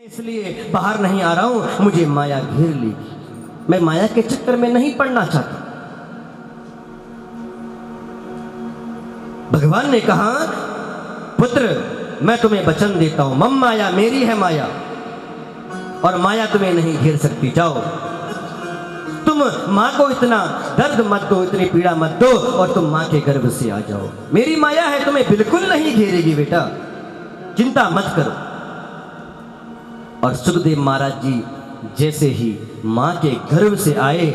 इसलिए बाहर नहीं आ रहा हूं, मुझे माया घेर लेगी। मैं माया के चक्कर में नहीं पड़ना चाहता। भगवान ने कहा, पुत्र मैं तुम्हें वचन देता हूं, मम माया, मेरी है माया और माया तुम्हें नहीं घेर सकती। जाओ, तुम माँ को इतना दर्द मत दो, इतनी पीड़ा मत दो और तुम माँ के गर्भ से आ जाओ। मेरी माया है, तुम्हें बिल्कुल नहीं घेरेगी बेटा, चिंता मत करो। और सुखदेव महाराज जी जैसे ही माँ के गर्भ से आए,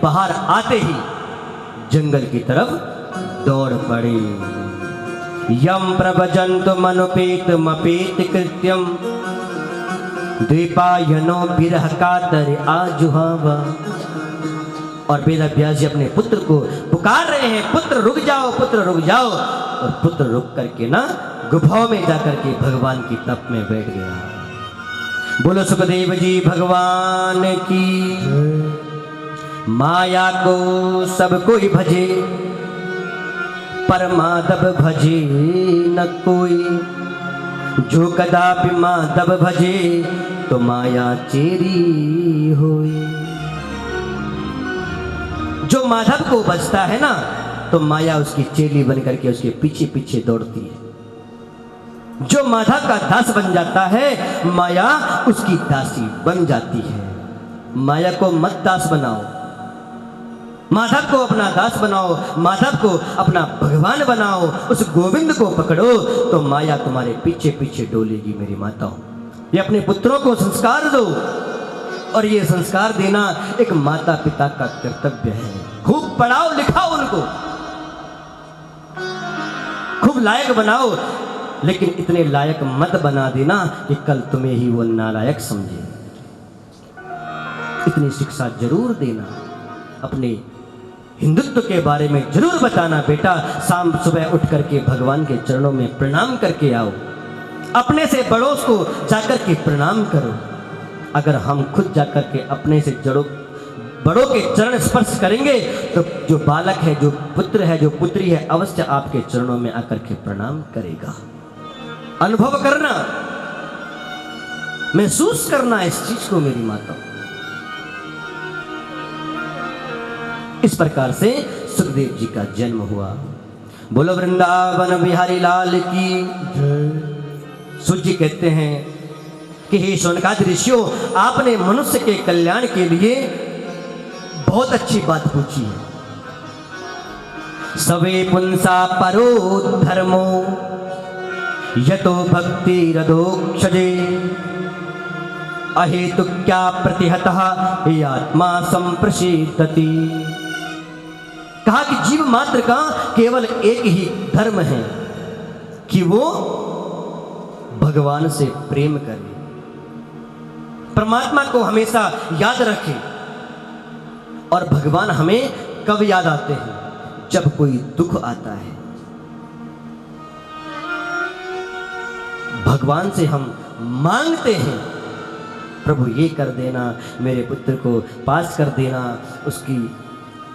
बाहर आते ही जंगल की तरफ दौड़ पड़े। यम प्रभजंतु मनुपेत मपेत कृत्यम द्वीपायनो विरह कातर आजुहावा। और वेद व्यास जी अपने पुत्र को पुकार रहे हैं, पुत्र रुक जाओ, पुत्र रुक जाओ। और पुत्र रुक करके ना गुफाओं में जाकर के भगवान की तप में बैठ गया। बोलो सुखदेव जी भगवान की। माया को सब कोई भजे, पर माधव भजे न कोई। जो कदापि माधव भजे, तो माया चेरी होई। जो माधव को बचता है ना, तो माया उसकी चेली बन करके उसके पीछे पीछे दौड़ती है। जो माधव का दास बन जाता है, माया उसकी दासी बन जाती है। माया को मत दास बनाओ, माधव को अपना दास बनाओ, माधव को अपना भगवान बनाओ, उस गोविंद को पकड़ो तो माया तुम्हारे पीछे पीछे डोलेगी। मेरी माताओं, ये अपने पुत्रों को संस्कार दो, और ये संस्कार देना एक माता पिता का कर्तव्य है। खूब पढ़ाओ लिखाओ उनको, खूब लायक बनाओ, लेकिन इतने लायक मत बना देना कि कल तुम्हें ही वो नालायक समझे। इतनी शिक्षा जरूर देना, अपने हिंदुत्व के बारे में जरूर बताना। बेटा शाम सुबह उठ करके भगवान के चरणों में प्रणाम करके आओ, अपने से बड़ों को जाकर के प्रणाम करो। अगर हम खुद जाकर के अपने से बड़ों के चरण स्पर्श करेंगे, तो जो बालक है, जो पुत्र है, जो पुत्री है, अवश्य आपके चरणों में आकर के प्रणाम करेगा। अनुभव करना, महसूस करना इस चीज को मेरी माता। इस प्रकार से सुखदेव जी का जन्म हुआ। बोलो वृंदावन बिहारी लाल की जय। सूत जी कहते हैं कि हे शौनकादि ऋषियों, आपने मनुष्य के कल्याण के लिए बहुत अच्छी बात पूछी है। सवे पुंसा परो धर्मो यतो भक्ति रदोक्षजे अहेतु क्या प्रतिहतः हे आत्मा संप्रसिद्धति। कहा कि जीव मात्र का केवल एक ही धर्म है कि वो भगवान से प्रेम करे, परमात्मा को हमेशा याद रखे। और भगवान हमें कब याद आते हैं? जब कोई दुख आता है। भगवान से हम मांगते हैं, प्रभु ये कर देना, मेरे पुत्र को पास कर देना, उसकी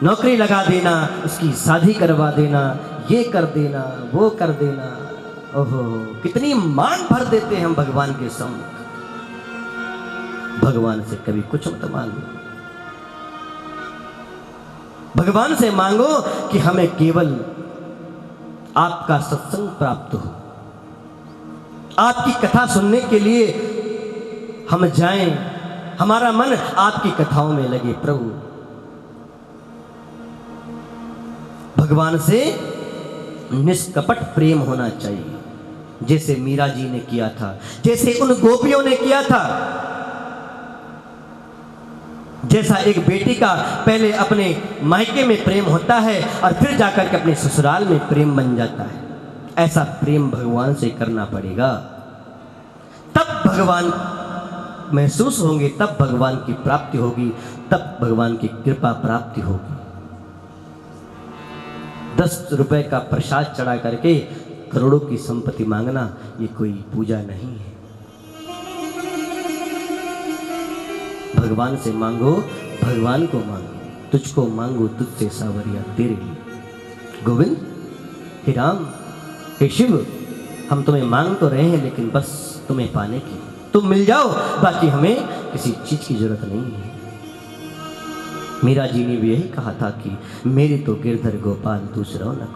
नौकरी लगा देना, उसकी शादी करवा देना, ये कर देना, वो कर देना। ओहो, कितनी मांग भर देते हैं हम भगवान के सम्मुख। भगवान से कभी कुछ मत मांगो। भगवान से मांगो कि हमें केवल आपका सत्संग प्राप्त हो, आपकी कथा सुनने के लिए हम जाएं, हमारा मन आपकी कथाओं में लगे। प्रभु, भगवान से निष्कपट प्रेम होना चाहिए, जैसे मीरा जी ने किया था, जैसे उन गोपियों ने किया था। जैसा एक बेटी का पहले अपने मायके में प्रेम होता है और फिर जाकर के अपने ससुराल में प्रेम बन जाता है, ऐसा प्रेम भगवान से करना पड़ेगा। तब भगवान महसूस होंगे, तब भगवान की प्राप्ति होगी, तब भगवान की कृपा प्राप्ति होगी। 10 रुपए का प्रसाद चढ़ा करके करोड़ों की संपत्ति मांगना ये कोई पूजा नहीं है। भगवान से मांगो, भगवान को मांगो, तुझको मांगो तुझसे सावरिया तेरे लिए। गोविंद, हे राम, हे शिव, हम तुम्हें मांग तो रहे हैं, लेकिन बस तुम्हें पाने की तुम मिल जाओ, बाकी हमें किसी चीज की जरूरत नहीं है। मीरा जी ने भी यही कहा था कि मेरे तो गिरधर गोपाल दूसरा न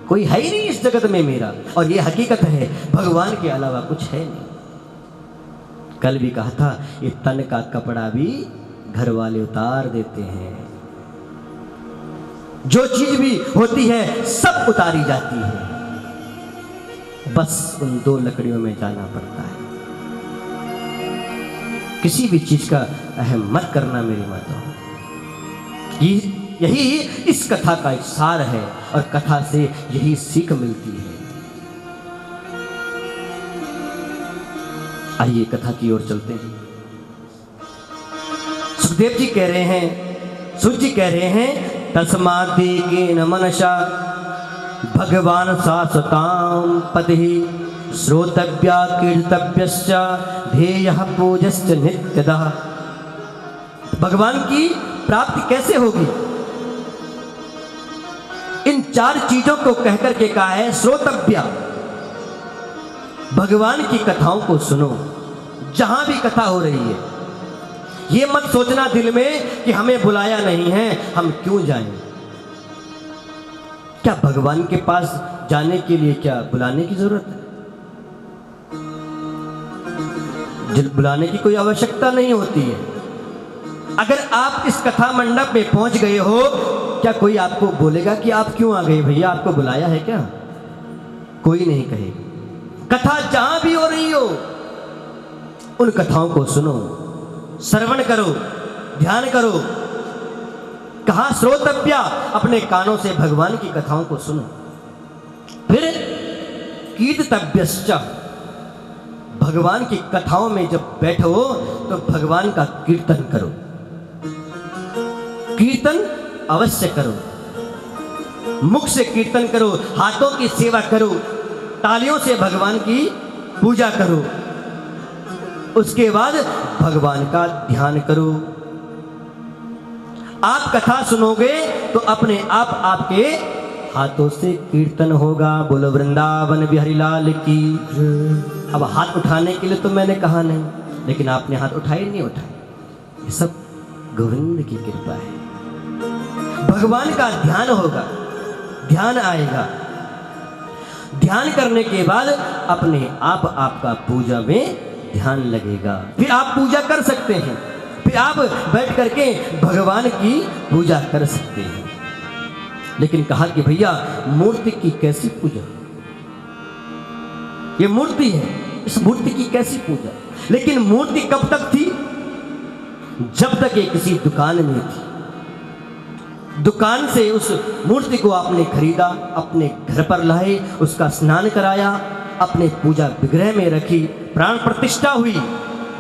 कोई है ही नहीं इस जगत में मेरा। और ये हकीकत है, भगवान के अलावा कुछ है नहीं। कल भी कहा था, ये तन का कपड़ा भी घर वाले उतार देते हैं। जो चीज भी होती है सब उतारी जाती है, बस उन दो लकड़ियों में जाना पड़ता है। किसी भी चीज का अहम मत करना मेरी माता। यही इस कथा का एक सार है और कथा से यही सीख मिलती है। आइए कथा की ओर चलते हैं। सुखदेव जी कह रहे हैं, सूत जी कह रहे हैं, तस्माते के न मनसा भगवान शाश्वतां पतिहि श्रोतव्या कीर्तव्यश्च ध्येयः पूजश्च नित्यतः। भगवान की प्राप्ति कैसे होगी? इन चार चीजों को कहकर के कहा है, श्रोतव्या, भगवान की कथाओं को सुनो जहां भी कथा हो रही है। ये मत सोचना दिल में कि हमें बुलाया नहीं है, हम क्यों जाएं। क्या भगवान के पास जाने के लिए क्या बुलाने की जरूरत है? बुलाने की कोई आवश्यकता नहीं होती है। अगर आप इस कथा मंडप में पहुंच गए हो, क्या कोई आपको बोलेगा कि आप क्यों आ गए भैया, आपको बुलाया है क्या? कोई नहीं कहेगा। कथा जहां भी हो रही हो, उन कथाओं को सुनो, श्रवण करो, ध्यान करो। कहा श्रोतव्या, अपने कानों से भगवान की कथाओं को सुनो। फिर कीर्तव्यश्च, भगवान की कथाओं में जब बैठो तो भगवान का कीर्तन करो। कीर्तन अवश्य करो, मुख से कीर्तन करो, हाथों की सेवा करो, तालियों से भगवान की पूजा करो। उसके बाद भगवान का ध्यान करो। आप कथा सुनोगे तो अपने आप आपके हाथों से कीर्तन होगा। बोलो वृंदावन बिहारी लाल की। अब हाथ उठाने के लिए तो मैंने कहा नहीं, लेकिन आपने हाथ उठाए नहीं उठाए, ये सब गोविंद की कृपा है। भगवान का ध्यान होगा, ध्यान आएगा। ध्यान करने के बाद अपने आप आपका पूजा में ध्यान लगेगा। फिर आप पूजा कर सकते हैं, फिर आप बैठ करके भगवान की पूजा कर सकते हैं। लेकिन कहा कि भैया मूर्ति की कैसी पूजा? ये मूर्ति है, इस मूर्ति की कैसी पूजा? लेकिन मूर्ति कब तक थी? जब तक ये किसी दुकान में थी। दुकान से उस मूर्ति को आपने खरीदा, अपने घर पर लाए, उसका स्नान कराया, अपने पूजा विग्रह में रखी, प्राण प्रतिष्ठा हुई,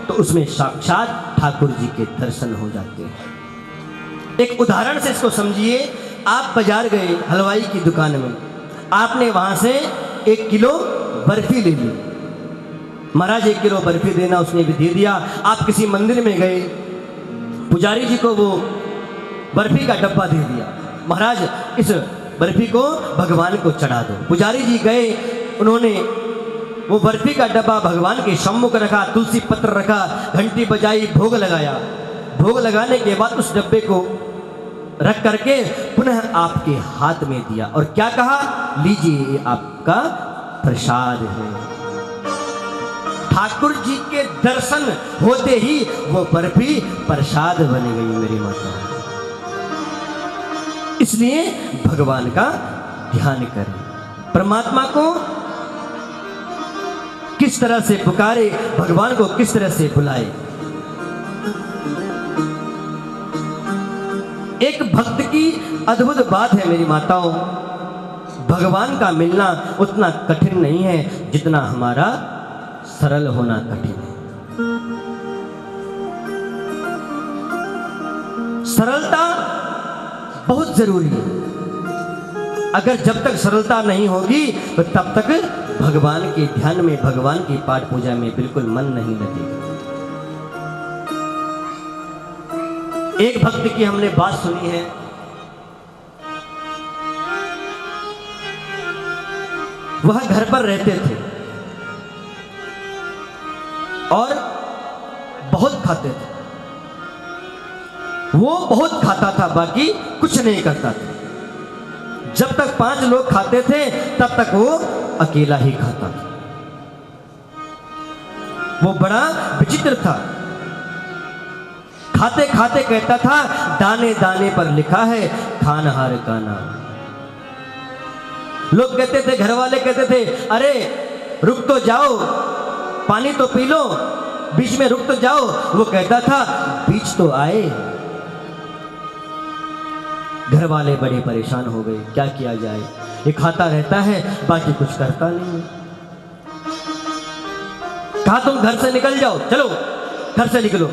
तो उसमें साक्षात ठाकुर जी के दर्शन हो जाते हैं। एक उदाहरण से इसको समझिए। आप बाजार गए हलवाई की दुकान में, आपने वहां से 1 किलो बर्फी ले ली। महाराज 1 किलो बर्फी देना, उसने भी दे दिया। आप किसी मंदिर में गए, पुजारी जी को वो बर्फी का डब्बा दे दिया, महाराज इस बर्फी को भगवान को चढ़ा दो। पुजारी जी गए, उन्होंने वो बर्फी का डब्बा भगवान के सम्मुख रखा, तुलसी पत्र रखा, घंटी बजाई, भोग लगाया। भोग लगाने के बाद उस डब्बे को रख करके पुनः आपके हाथ में दिया और क्या कहा? लीजिए, ये आपका प्रसाद है। ठाकुर जी के दर्शन होते ही वो बर्फी प्रसाद बन गई मेरी माता। इसलिए भगवान का ध्यान करें, परमात्मा को किस तरह से पुकारे, भगवान को किस तरह से बुलाए। एक भक्त की अद्भुत बात है मेरी माताओं, भगवान का मिलना उतना कठिन नहीं है जितना हमारा सरल होना कठिन है। सरलता बहुत जरूरी है। अगर जब तक सरलता नहीं होगी तो तब तक भगवान के ध्यान में, भगवान की पाठ पूजा में बिल्कुल मन नहीं लगेगा। एक भक्त की हमने बात सुनी है, वह घर पर रहते थे और बहुत खाते थे। वो बहुत खाता था, बाकी कुछ नहीं करता था। जब तक 5 लोग खाते थे तब तक वो अकेला ही खाता था। वो बड़ा विचित्र था। खाते खाते कहता था, दाने दाने पर लिखा है खानहार का नाम। लोग कहते थे, घर वाले कहते थे, अरे रुक तो जाओ, पानी तो पी लो, बीच में रुक तो जाओ। वो कहता था, बीच तो आए। घर वाले बड़े परेशान हो गए, क्या किया जाए, ये खाता रहता है बाकी कुछ करता नहीं। कहा तुम घर से निकल जाओ, चलो घर से निकलो।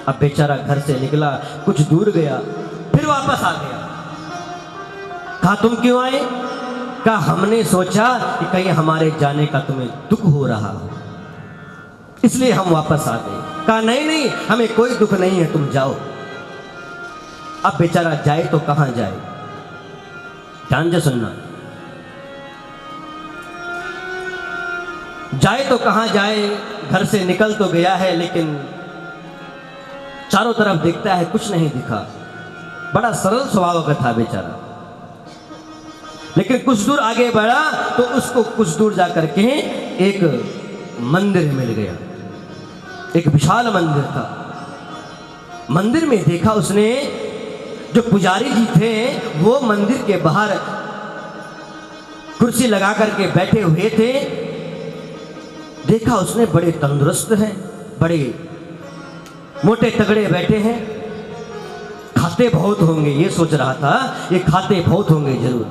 अब बेचारा घर से निकला, कुछ दूर गया, फिर वापस आ गया। कहा तुम क्यों आए? कहा हमने सोचा कि कहीं हमारे जाने का तुम्हें दुख हो रहा हो, इसलिए हम वापस आ गए। कहा नहीं नहीं, हमें कोई दुख नहीं है, तुम जाओ। अब बेचारा जाए तो कहां जाए? ध्यान से सुनना, जाए तो कहां जाए? घर से निकल तो गया है, लेकिन चारों तरफ देखता है, कुछ नहीं दिखा। बड़ा सरल स्वभाव का था बेचारा। लेकिन कुछ दूर आगे बढ़ा तो उसको कुछ दूर जाकर के एक मंदिर मिल गया। एक विशाल मंदिर था। मंदिर में देखा उसने, जो पुजारी जी थे वो मंदिर के बाहर कुर्सी लगा करके बैठे हुए थे। देखा उसने, बड़े तंदुरुस्त हैं, बड़े मोटे तगड़े बैठे हैं, खाते बहुत होंगे। ये सोच रहा था, ये खाते बहुत होंगे जरूर।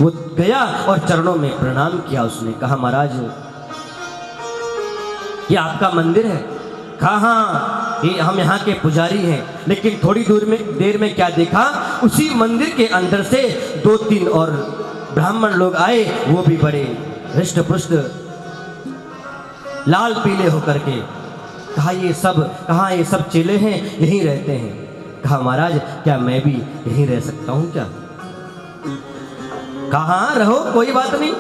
वो गया और चरणों में प्रणाम किया। उसने कहा, महाराज ये आपका मंदिर है? कहा हाँ, ये हम यहाँ के पुजारी हैं। लेकिन थोड़ी देर में क्या देखा, उसी मंदिर के अंदर से 2-3 और ब्राह्मण लोग आए, वो भी बड़े हृष्ट पुष्ट लाल पीले होकर के। कहा ये सब चेले हैं, यहीं रहते हैं। कहा महाराज क्या मैं भी यहीं रह सकता हूं क्या? कहा हाँ रहो, कोई बात नहीं।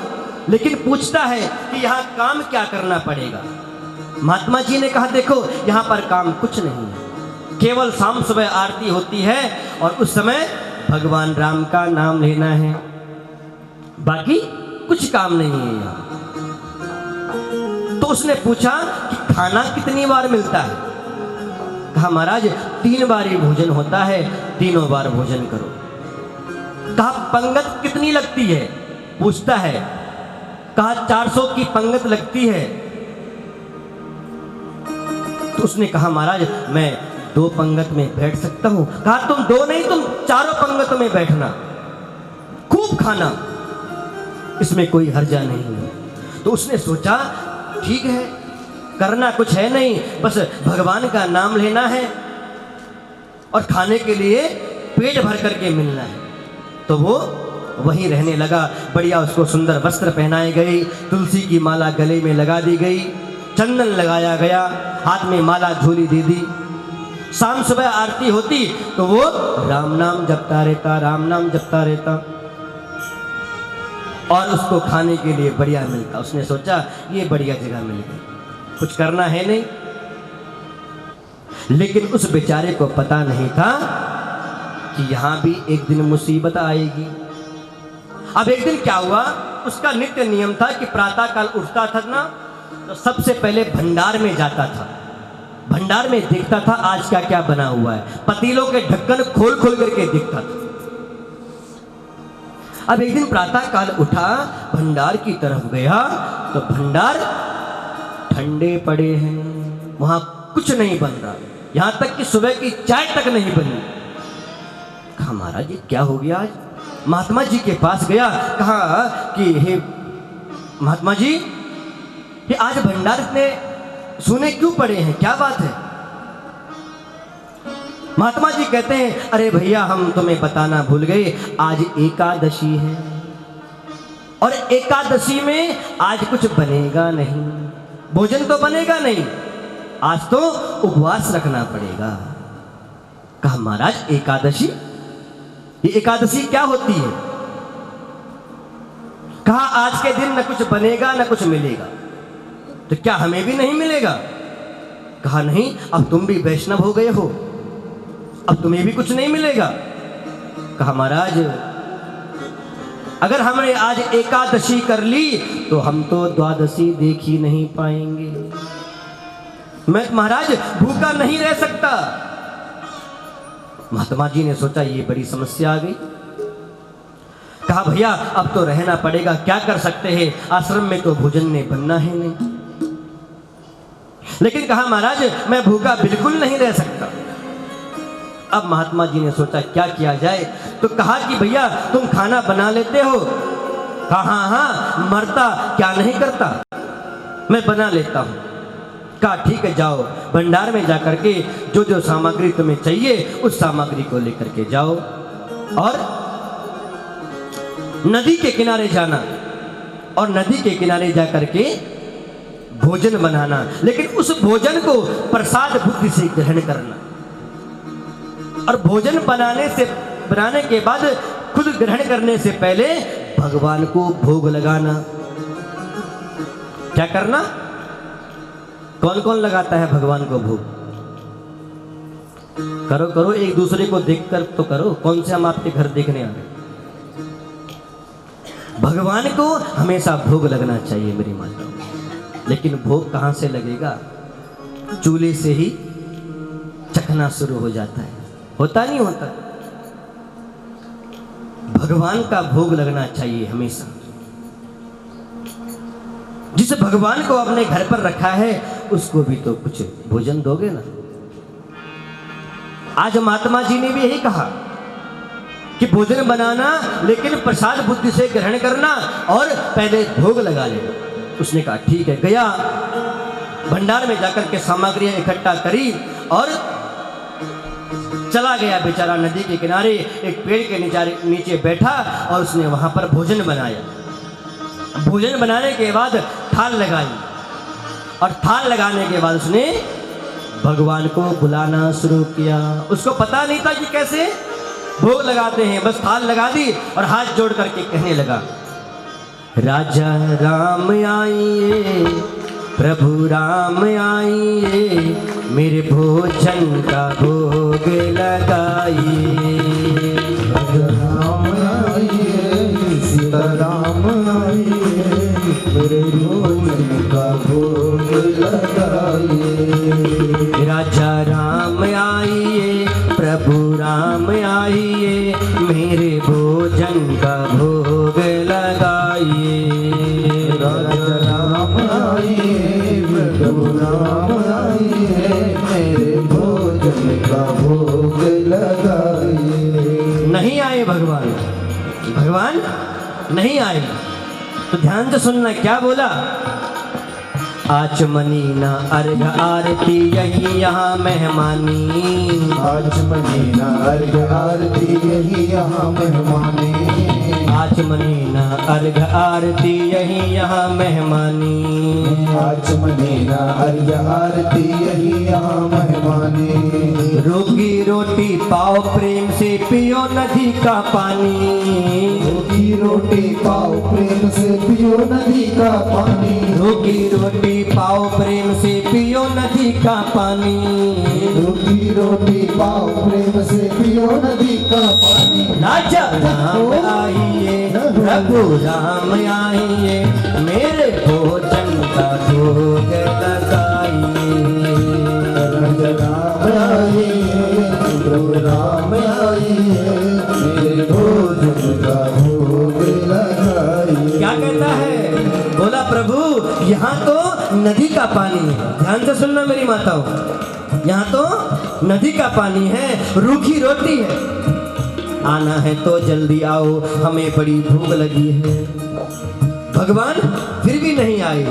लेकिन पूछता है कि यहाँ काम क्या करना पड़ेगा? महात्मा जी ने कहा, देखो यहाँ पर काम कुछ नहीं है, केवल शाम सुबह आरती होती है और उस समय भगवान राम का नाम लेना है, बाकी कुछ काम नहीं है यहाँ। तो उसने पूछा कि खाना कितनी बार मिलता है? कहा महाराज 3 बार ही भोजन होता है, तीनों बार भोजन करो। कहा पंगत कितनी लगती है? पूछता है। कहा 400 की पंगत लगती है। तो उसने कहा महाराज मैं 2 पंगत में बैठ सकता हूं। कहा तुम 2 नहीं, तुम 4 पंगत में बैठना, खूब खाना, इसमें कोई हर्जा नहीं है। तो उसने सोचा ठीक है, करना कुछ है नहीं, बस भगवान का नाम लेना है और खाने के लिए पेट भर करके मिलना है। तो वो वहीं रहने लगा। बढ़िया उसको सुंदर वस्त्र पहनाए गए, तुलसी की माला गले में लगा दी गई, चंदन लगाया गया, हाथ में माला झोली दे दी। शाम सुबह आरती होती तो वो राम नाम जपता रहता, राम नाम जपता रहता और उसको खाने के लिए बढ़िया मिलता। उसने सोचा ये बढ़िया जगह मिल गई, कुछ करना है नहीं। लेकिन उस बेचारे को पता नहीं था कि यहां भी एक दिन मुसीबत आएगी। अब एक दिन क्या हुआ, उसका नित्य नियम था कि प्रातः काल उठता था ना, तो सबसे पहले भंडार में जाता था। भंडार में देखता था आज क्या क्या बना हुआ है, पतीलों के ढक्कन खोल खोल करके देखता था। अब एक दिन प्रातः काल उठा, भंडार की तरफ गया तो भंडार ठंडे पड़े हैं, वहां कुछ नहीं बन रहा, यहां तक कि सुबह की चाय तक नहीं बनी। कहा महाराज ये क्या हो गया आज? महात्मा जी के पास गया, कहा कि हे महात्मा जी, ये आज भंडार इतने सोने क्यों पड़े हैं, क्या बात है? महात्मा जी कहते हैं, अरे भैया हम तुम्हें बताना भूल गए, आज एकादशी है और एकादशी में आज कुछ बनेगा नहीं, भोजन तो बनेगा नहीं, आज तो उपवास रखना पड़ेगा। कहा महाराज एकादशी, ये एकादशी क्या होती है? कहा आज के दिन न कुछ बनेगा न कुछ मिलेगा, तो क्या हमें भी नहीं मिलेगा? कहा नहीं, अब तुम भी वैष्णव हो गए हो, अब तुम्हें भी कुछ नहीं मिलेगा। कहा महाराज अगर हमने आज एकादशी कर ली तो हम तो द्वादशी देख ही नहीं पाएंगे। मैं महाराज भूखा नहीं रह सकता। महात्मा जी ने सोचा ये बड़ी समस्या आ गई। कहा भैया अब तो रहना पड़ेगा, क्या कर सकते हैं, आश्रम में तो भोजन में बनना है नहीं। लेकिन कहा महाराज मैं भूखा बिल्कुल नहीं रह सकता। अब महात्मा जी ने सोचा क्या किया जाए, तो कहा कि भैया तुम खाना बना लेते हो? कहा हाँ, मरता क्या नहीं करता, मैं बना लेता हूं। कहा ठीक है जाओ, भंडार में जाकर के जो जो सामग्री तुम्हें चाहिए उस सामग्री को लेकर के जाओ और नदी के किनारे जाना और नदी के किनारे जाकर के भोजन बनाना, लेकिन उस भोजन को प्रसाद बुद्धि से ग्रहण करना और भोजन बनाने के बाद खुद ग्रहण करने से पहले भगवान को भोग लगाना। क्या करना? कौन कौन लगाता है भगवान को भोग? करो करो, एक दूसरे को देखकर तो करो, कौन से हम आपके घर देखने आ गए। भगवान को हमेशा भोग लगना चाहिए मेरी माता। लेकिन भोग कहां से लगेगा? चूल्हे से ही चखना शुरू हो जाता है, होता नहीं होता। भगवान का भोग लगना चाहिए हमेशा। जिस भगवान को अपने घर पर रखा है उसको भी तो कुछ भोजन दोगे ना। आज महात्मा जी ने भी यही कहा कि भोजन बनाना लेकिन प्रसाद बुद्धि से ग्रहण करना और पहले भोग लगा लेना। उसने कहा ठीक है, गया भंडार में जाकर के सामग्रियां इकट्ठा करी और चला गया बेचारा नदी के किनारे एक पेड़ के नीचे बैठा और उसने वहां पर भोजन बनाया। भोजन बनाने के बाद थाल लगाई और थाल लगाने के बाद उसने भगवान को बुलाना शुरू किया। उसको पता नहीं था कि कैसे भोग लगाते हैं, बस थाल लगा दी और हाथ जोड़ करके कहने लगा राजा राम आइए, प्रभु राम आइए, मेरे भोजन का भोग लगाइए। राम आइए, सीता राम आइए, मेरे भोजन का भोग लगाइए। राजा राम आइए, प्रभु राम आइए, मेरे भोजन का भोग लगाइए। राजा राम आइए, प्रभु राम आइए, मेरे भोजन का भोग लगाइए। नहीं आए भगवान, भगवान नहीं आए। तो ध्यान से सुनना क्या बोला। आचमनी ना अर्घ आरती यही यहाँ मेहमानी। आचमनी ना अर्घ आरती यही यहाँ मेहमानी। आचमनी ना अर्घ आरती यही यहाँ मेहमानी। आचमनी ना अर्घ आरती यही यहाँ मेहमानी। रोगी रोटी पाओ प्रेम से पियो नदी का पानी। रोगी रोटी पाओ प्रेम से पियो नदी का पानी। रोगी रोटी पाओ प्रेम से पियो नदी का पानी। रोगी रोटी पाओ प्रेम से पियो नदी का पानी। राजा राम आइए, प्रभु राम आइए, मेरे भोजन का भोग लगाइए। राजा राम आइए, प्रभु राम आइए, मेरे भोजन का भोग लगाइए। क्या कहता है? बोला प्रभु यहाँ तो नदी का पानी है। ध्यान से सुनना मेरी माताओं, यहाँ तो नदी का पानी है, रूखी रोटी है। आना है तो जल्दी आओ, हमें बड़ी भूख लगी है। भगवान फिर भी नहीं आए।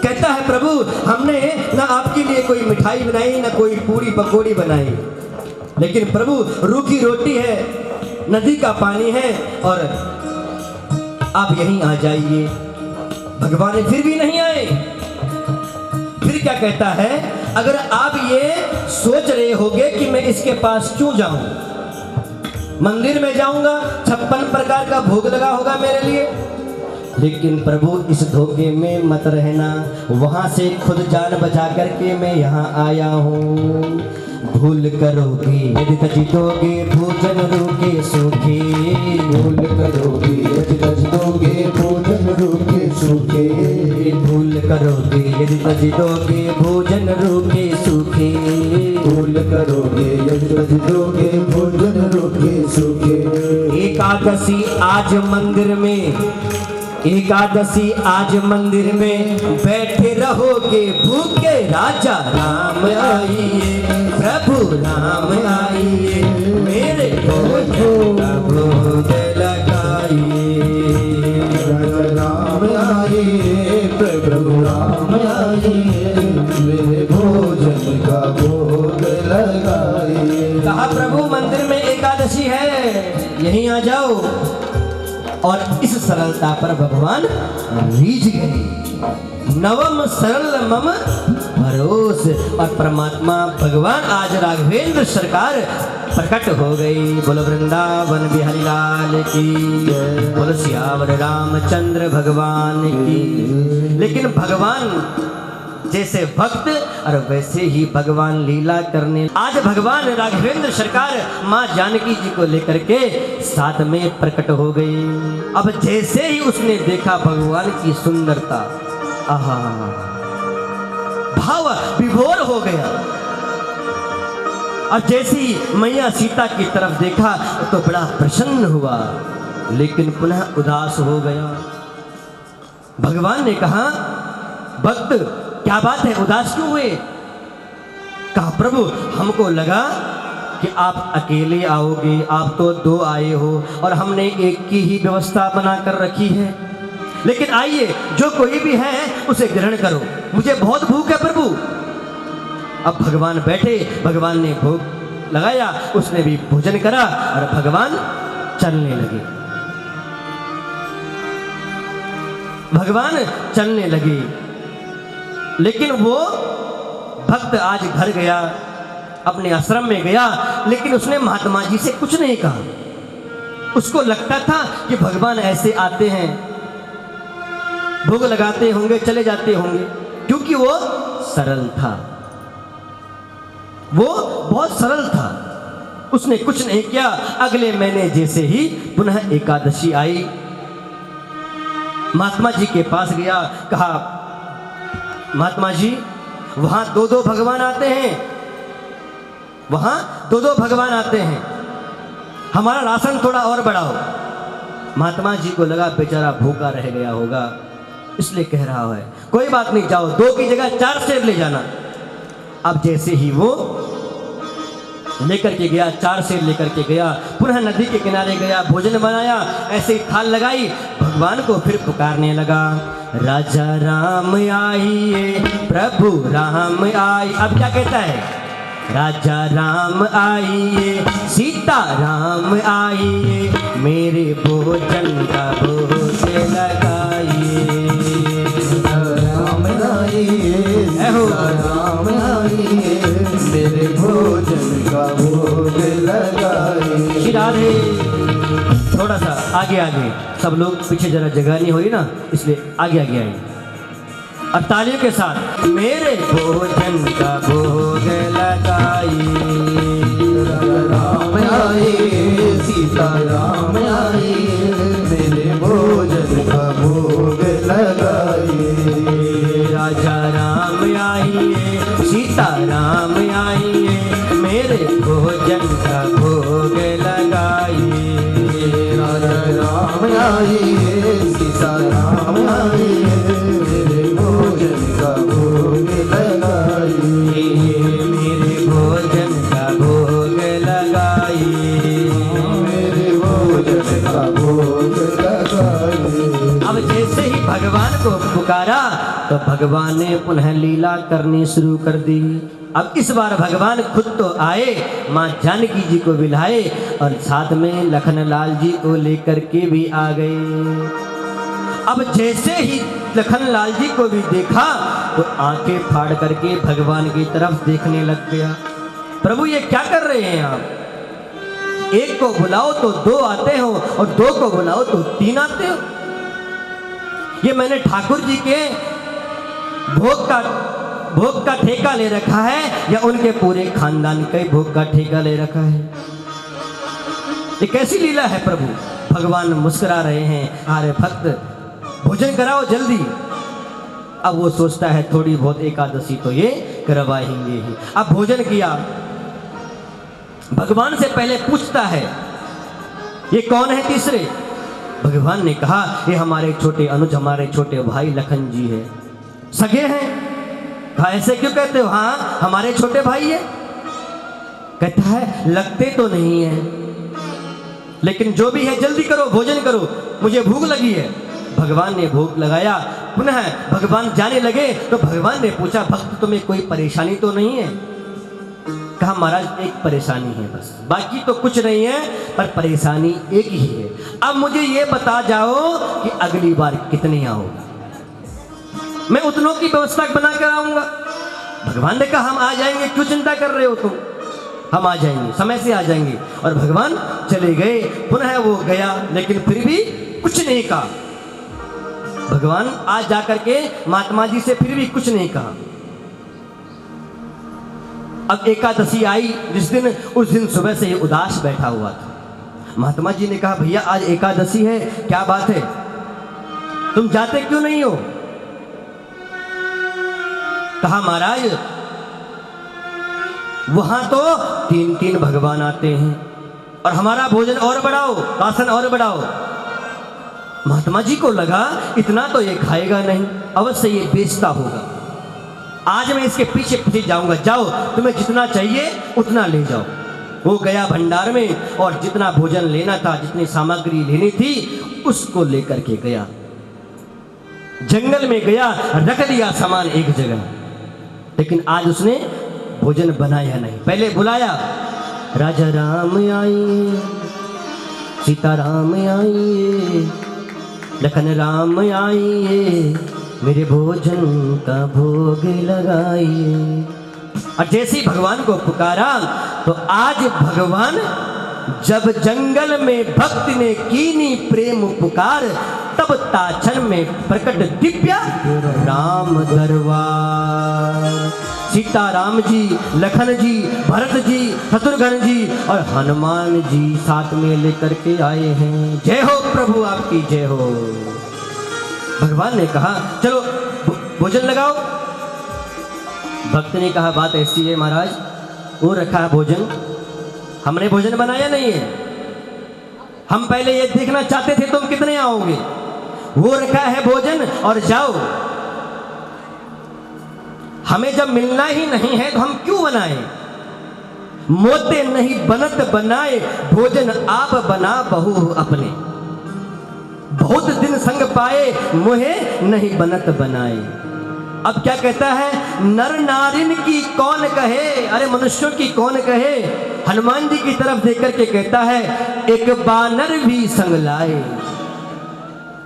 कहता है प्रभु हमने ना आपके लिए कोई मिठाई बनाई, ना कोई पूरी पकौड़ी बनाई, लेकिन प्रभु रूखी रोटी है, नदी का पानी है और आप यहीं आ जाइए। भगवान फिर भी नहीं आए। फिर क्या कहता है, अगर आप ये सोच रहे होगे कि मैं इसके पास क्यों जाऊं, मंदिर में जाऊंगा, 56 प्रकार का भोग लगा होगा मेरे लिए, लेकिन प्रभु इस धोखे में मत रहना, वहां से खुद जान बचा करके मैं यहाँ आया हूँ। भूल करोगे यदि तज दोगे भोजन रूखे सूखे, भूल करोगे यदि तज दोगे भोजन रूखे सूखे, भूल करोगे यदि तज दोगे भोजन रूखे सूखे, भूल करोगे यदि तज दोगे भोजन रूखे सूखे। एकादशी आज मंदिर में, एकादशी आज मंदिर में बैठे रहोगे भूखे, राजा राम आइए प्रभु राम आइए, मेरे भोजन का भोग लगाइए। राजा राम आइए प्रभु राम आइए, मेरे भोजन का भोग लगाइए। कहा प्रभु मंदिर में एकादशी है, यहीं आ जाओ। और इस सरलता पर भगवान रीझ गए। नवम सरल मम भरोस, और परमात्मा भगवान आज राघवेंद्र सरकार प्रकट हो गई। बोलो वृंदावन बिहारी लाल की, बोलो सियावर रामचंद्र भगवान की। लेकिन भगवान जैसे भक्त और वैसे ही भगवान लीला करने, आज भगवान राघवेंद्र सरकार माँ जानकी जी को लेकर के साथ में प्रकट हो गई। अब जैसे ही उसने देखा भगवान की सुंदरता, आहा, भाव विभोर हो गया। और जैसे ही मैया सीता की तरफ देखा तो बड़ा प्रसन्न हुआ, लेकिन पुनः उदास हो गया। भगवान ने कहा, भक्त क्या बात है, उदास क्यों हुए? कहा प्रभु हमको लगा कि आप अकेले आओगे, आप तो दो आए हो और हमने एक की ही व्यवस्था बना कर रखी है, लेकिन आइए जो कोई भी है उसे ग्रहण करो, मुझे बहुत भूख है प्रभु। अब भगवान बैठे, भगवान ने भोग लगाया, उसने भी भोजन करा और भगवान चलने लगे। भगवान चलने लगे, लेकिन वो भक्त आज घर गया, अपने आश्रम में गया, लेकिन उसने महात्मा जी से कुछ नहीं कहा। उसको लगता था कि भगवान ऐसे आते हैं, भोग लगाते होंगे, चले जाते होंगे, क्योंकि वो सरल था, वो बहुत सरल था। उसने कुछ नहीं किया। अगले महीने जैसे ही पुनः एकादशी आई, महात्मा जी के पास गया, कहा महात्मा जी वहां दो दो भगवान आते हैं, वहां दो दो भगवान आते हैं, हमारा राशन थोड़ा और बढ़ाओ। महात्मा जी को लगा बेचारा भूखा रह गया होगा, इसलिए कह रहा है कोई बात नहीं, जाओ, दो की जगह 4 सेर ले जाना। अब जैसे ही वो लेकर के गया, 4 सेर लेकर के गया, पुनः नदी के किनारे गया, भोजन बनाया, ऐसे ही थाल लगाई, भगवान को फिर पुकारने लगा, राजा राम आइए प्रभु राम आई। अब क्या कहता है, राजा राम आइए सीता राम आइए, मेरे भोजन का भोग लगाइए। राम आइए राम आइए, मेरे भोजन का भोग लगाइए। श्री राधे। थोड़ा सा आगे आगे, सब लोग पीछे जरा जगह नहीं हुई ना, इसलिए आगे आगे आए और तालियों के साथ, मेरे भोजन का भोग लगाइए। राम आइए सीता राम आइए, मेरे भोजन का भोग लगाइए। राजा राम आइए सीता राम आइए, मेरे भोजन का भोग लगाइए। राजा राम आइए सीता राम आइए, मेरे भोजन का भोग लगाइए। मेरे भोजन का भोग लगाइए, मेरे भोजन का भोग लगाइए। अब जैसे ही भगवान को पुकारा तो भगवान ने पुनः लीला करनी शुरू कर दी। अब इस बार भगवान खुद तो आए, माँ जानकी जी को बिलाए और साथ में लखन लाल जी को लेकर के भी आ गए। अब जैसे ही लखन लाल जी को भी देखा तो आंखें फाड़ करके भगवान की तरफ देखने लग गया। प्रभु ये क्या कर रहे हैं आप? एक को बुलाओ तो 2 आते हो और 2 को बुलाओ तो 3 आते हो। ये मैंने ठाकुर जी के भोग का ठेका ले रखा है या उनके पूरे खानदान के भोग का ठेका ले रखा है? ये कैसी लीला है प्रभु? भगवान मुस्कुरा रहे हैं, अरे भक्त भोजन कराओ जल्दी। अब वो सोचता है थोड़ी बहुत एकादशी तो ये करवाएंगे ही। अब भोजन किया, भगवान से पहले पूछता है ये कौन है तीसरे? भगवान ने कहा ये हमारे छोटे अनुज, हमारे छोटे भाई लखन जी है। सगे हैं? कहा ऐसे क्यों कहते हो? हाँ हमारे छोटे भाई है। कहता है लगते तो नहीं है, लेकिन जो भी है जल्दी करो, भोजन करो, मुझे भूख लगी है। भगवान ने भोग लगाया, पुनः भगवान जाने लगे तो भगवान ने पूछा भक्त तुम्हें कोई परेशानी तो नहीं है? कहा महाराज एक परेशानी है बस, बाकी तो कुछ नहीं है, पर परेशानी एक ही है। अब मुझे ये बता जाओ कि अगली बार कितने आओगे, मैं उतनों की व्यवस्था बना कर आऊंगा। भगवान ने कहा हम आ जाएंगे, क्यों चिंता कर रहे हो तुम, हम आ जाएंगे, समय से आ जाएंगे। और भगवान चले गए। पुनः वो गया, लेकिन फिर भी कुछ नहीं कहा। भगवान आज जाकर के महात्मा जी से फिर भी कुछ नहीं कहा। अब एकादशी आई जिस दिन, उस दिन सुबह से ये उदास बैठा हुआ था। महात्मा जी ने कहा भैया आज एकादशी है, क्या बात है, तुम जाते क्यों नहीं हो? कहा महाराज वहां तो 3-3 भगवान आते हैं और हमारा भोजन और बढ़ाओ, राशन और बढ़ाओ। महात्मा जी को लगा इतना तो ये खाएगा नहीं, अवश्य ये बेचता होगा। आज मैं इसके पीछे पीछे जाऊंगा, जाओ तुम्हें जितना चाहिए उतना ले जाओ। वो गया भंडार में और जितना भोजन लेना था, जितनी सामग्री लेनी थी, उसको लेकर के गया। जंगल में गया, रख दिया सामान एक जगह, लेकिन आज उसने भोजन बनाया नहीं। पहले बुलाया, राजा राम आइए, सीता राम आइए, लखन राम आइए, मेरे भोजन का भोग लगाइए। और जैसे ही भगवान को पुकारा तो आज भगवान, जब जंगल में भक्त ने कीनी प्रेम पुकार, तब ताछन में प्रकट दिव्य राम दरबार। सीता राम जी, लखन जी, भरत जी, शत्रुघ्न जी और हनुमान जी साथ में लेकर के आए हैं। जय हो प्रभु, आपकी जय हो। भगवान ने कहा चलो भोजन लगाओ। भक्त ने कहा बात ऐसी है महाराज, वो रखा है भोजन, हमने भोजन बनाया नहीं है। हम पहले ये देखना चाहते थे तुम कितने आओगे। वो रखा है भोजन और जाओ। हमें जब मिलना ही नहीं है तो हम क्यों बनाए? मोते नहीं बनत बनाए, भोजन आप बना बहु अपने। बहुत दिन संग पाए, मोहे नहीं बनत बनाए। अब क्या कहता है, नर नारिन की कौन कहे, अरे मनुष्यों की कौन कहे। हनुमान जी की तरफ देकर के कहता है, एक बानर भी संग लाए।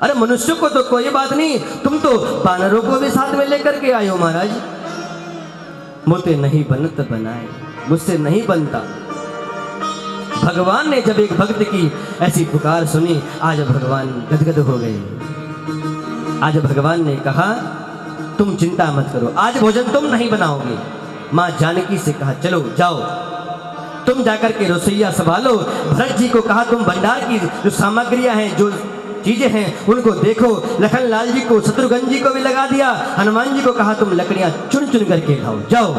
अरे मनुष्यों को तो कोई बात नहीं, तुम तो बानरों को भी साथ में लेकर के आए हो महाराज। मोते नहीं बनत बनाए, मुझसे नहीं बनता। भगवान ने जब एक भक्त की ऐसी पुकार सुनी, आज भगवान गदगद हो गए। आज भगवान ने कहा तुम चिंता मत करो, आज भोजन तुम नहीं बनाओगे। माँ जानकी से कहा चलो जाओ, तुम जाकर के रसोईया संभालो। भरत जी को कहा तुम भंडार की जो सामग्रियां हैं, जो चीजें हैं उनको देखो। लखन लाल जी को, शत्रुघ्न जी को भी लगा दिया। हनुमान जी को कहा तुम लकड़ियां चुन चुन करके लाओ, जाओ।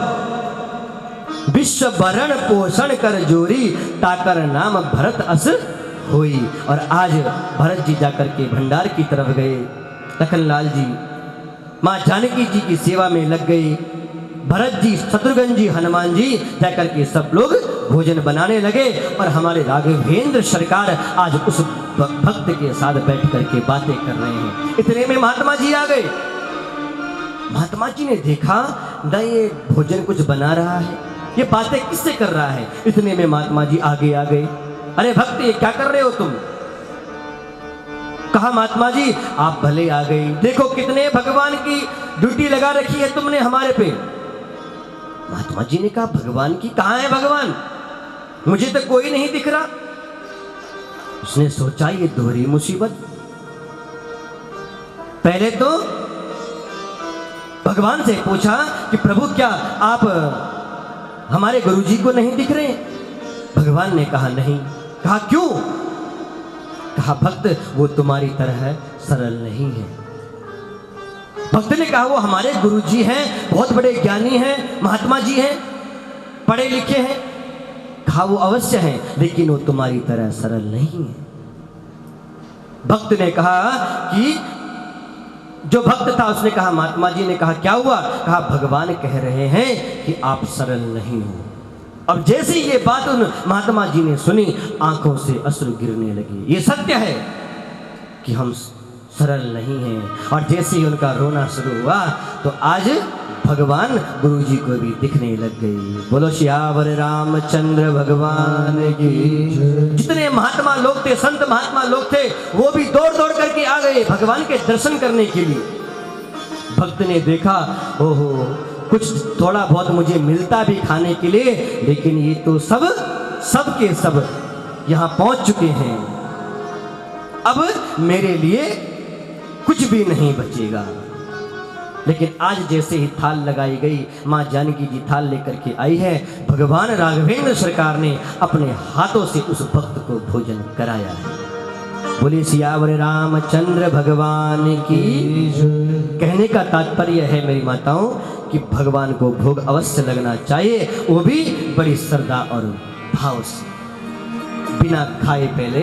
विश्व भरण पोषण कर जोरी, ताकर नाम भरत अस हुई। और आज भरत जी जाकर के भंडार की तरफ गए। लखन लाल जी माँ जानकी जी की सेवा में लग गए। भरत जी, शत्रुघ्न जी, हनुमान जी जाकर के सब लोग भोजन बनाने लगे। और हमारे राघवेंद्र सरकार आज उस भक्त के साथ बैठ करके बातें कर रहे हैं। इतने में महात्मा जी आ गए। महात्मा जी ने देखा न ये भोजन कुछ बना रहा है, ये बातें किससे कर रहा है। इतने में महात्मा जी आगे आ गए। अरे भक्त ये क्या कर रहे हो तुम? कहा महात्मा जी आप भले आ गए, देखो कितने भगवान की ड्यूटी लगा रखी है तुमने हमारे पे। महात्मा जी ने कहा भगवान की, कहाँ है भगवान, मुझे तो कोई नहीं दिख रहा। उसने सोचा ये दोहरी मुसीबत, पहले तो भगवान से पूछा कि प्रभु क्या आप हमारे गुरुजी को नहीं दिख रहे? भगवान ने कहा नहीं। कहा क्यों? कहा भक्त वो तुम्हारी तरह सरल नहीं है। भक्त ने कहा वो हमारे गुरुजी हैं, बहुत बड़े ज्ञानी हैं, महात्मा जी हैं, पढ़े लिखे हैं। कहा वो अवश्य हैं, लेकिन वो तुम्हारी तरह सरल नहीं है। भक्त ने कहा कि जो भक्त था उसने कहा, महात्मा जी ने कहा क्या हुआ? कहा भगवान कह रहे हैं कि आप सरल नहीं हो। अब जैसे ये बात उन महात्मा जी ने सुनी, आंखों से अश्रु गिरने लगे। ये सत्य है कि हम सरल नहीं हैं। और जैसे ही उनका रोना शुरू हुआ तो आज भगवान गुरु जी को भी दिखने लग गई। बोलो सियावर रामचंद्र भगवान की। जितने महात्मा लोग थे, संत महात्मा लोग थे, वो भी दौड़ दौड़ करके आ गए भगवान के दर्शन करने के लिए। भक्त ने देखा, ओहो कुछ थोड़ा बहुत मुझे मिलता भी खाने के लिए, लेकिन ये तो सब के सब यहाँ पहुंच चुके हैं। अब मेरे लिए कुछ भी नहीं बचेगा। लेकिन आज जैसे ही थाल लगाई गई, माँ जानकी जी थाल लेकर के आई है, भगवान राघवेंद्र सरकार ने अपने हाथों से उस भक्त को भोजन कराया है। बोले सियावर रामचंद्र भगवान की। कहने का तात्पर्य है मेरी माताओं कि भगवान को भोग अवश्य लगना चाहिए, वो भी बड़ी श्रद्धा और भाव से। बिना खाए पहले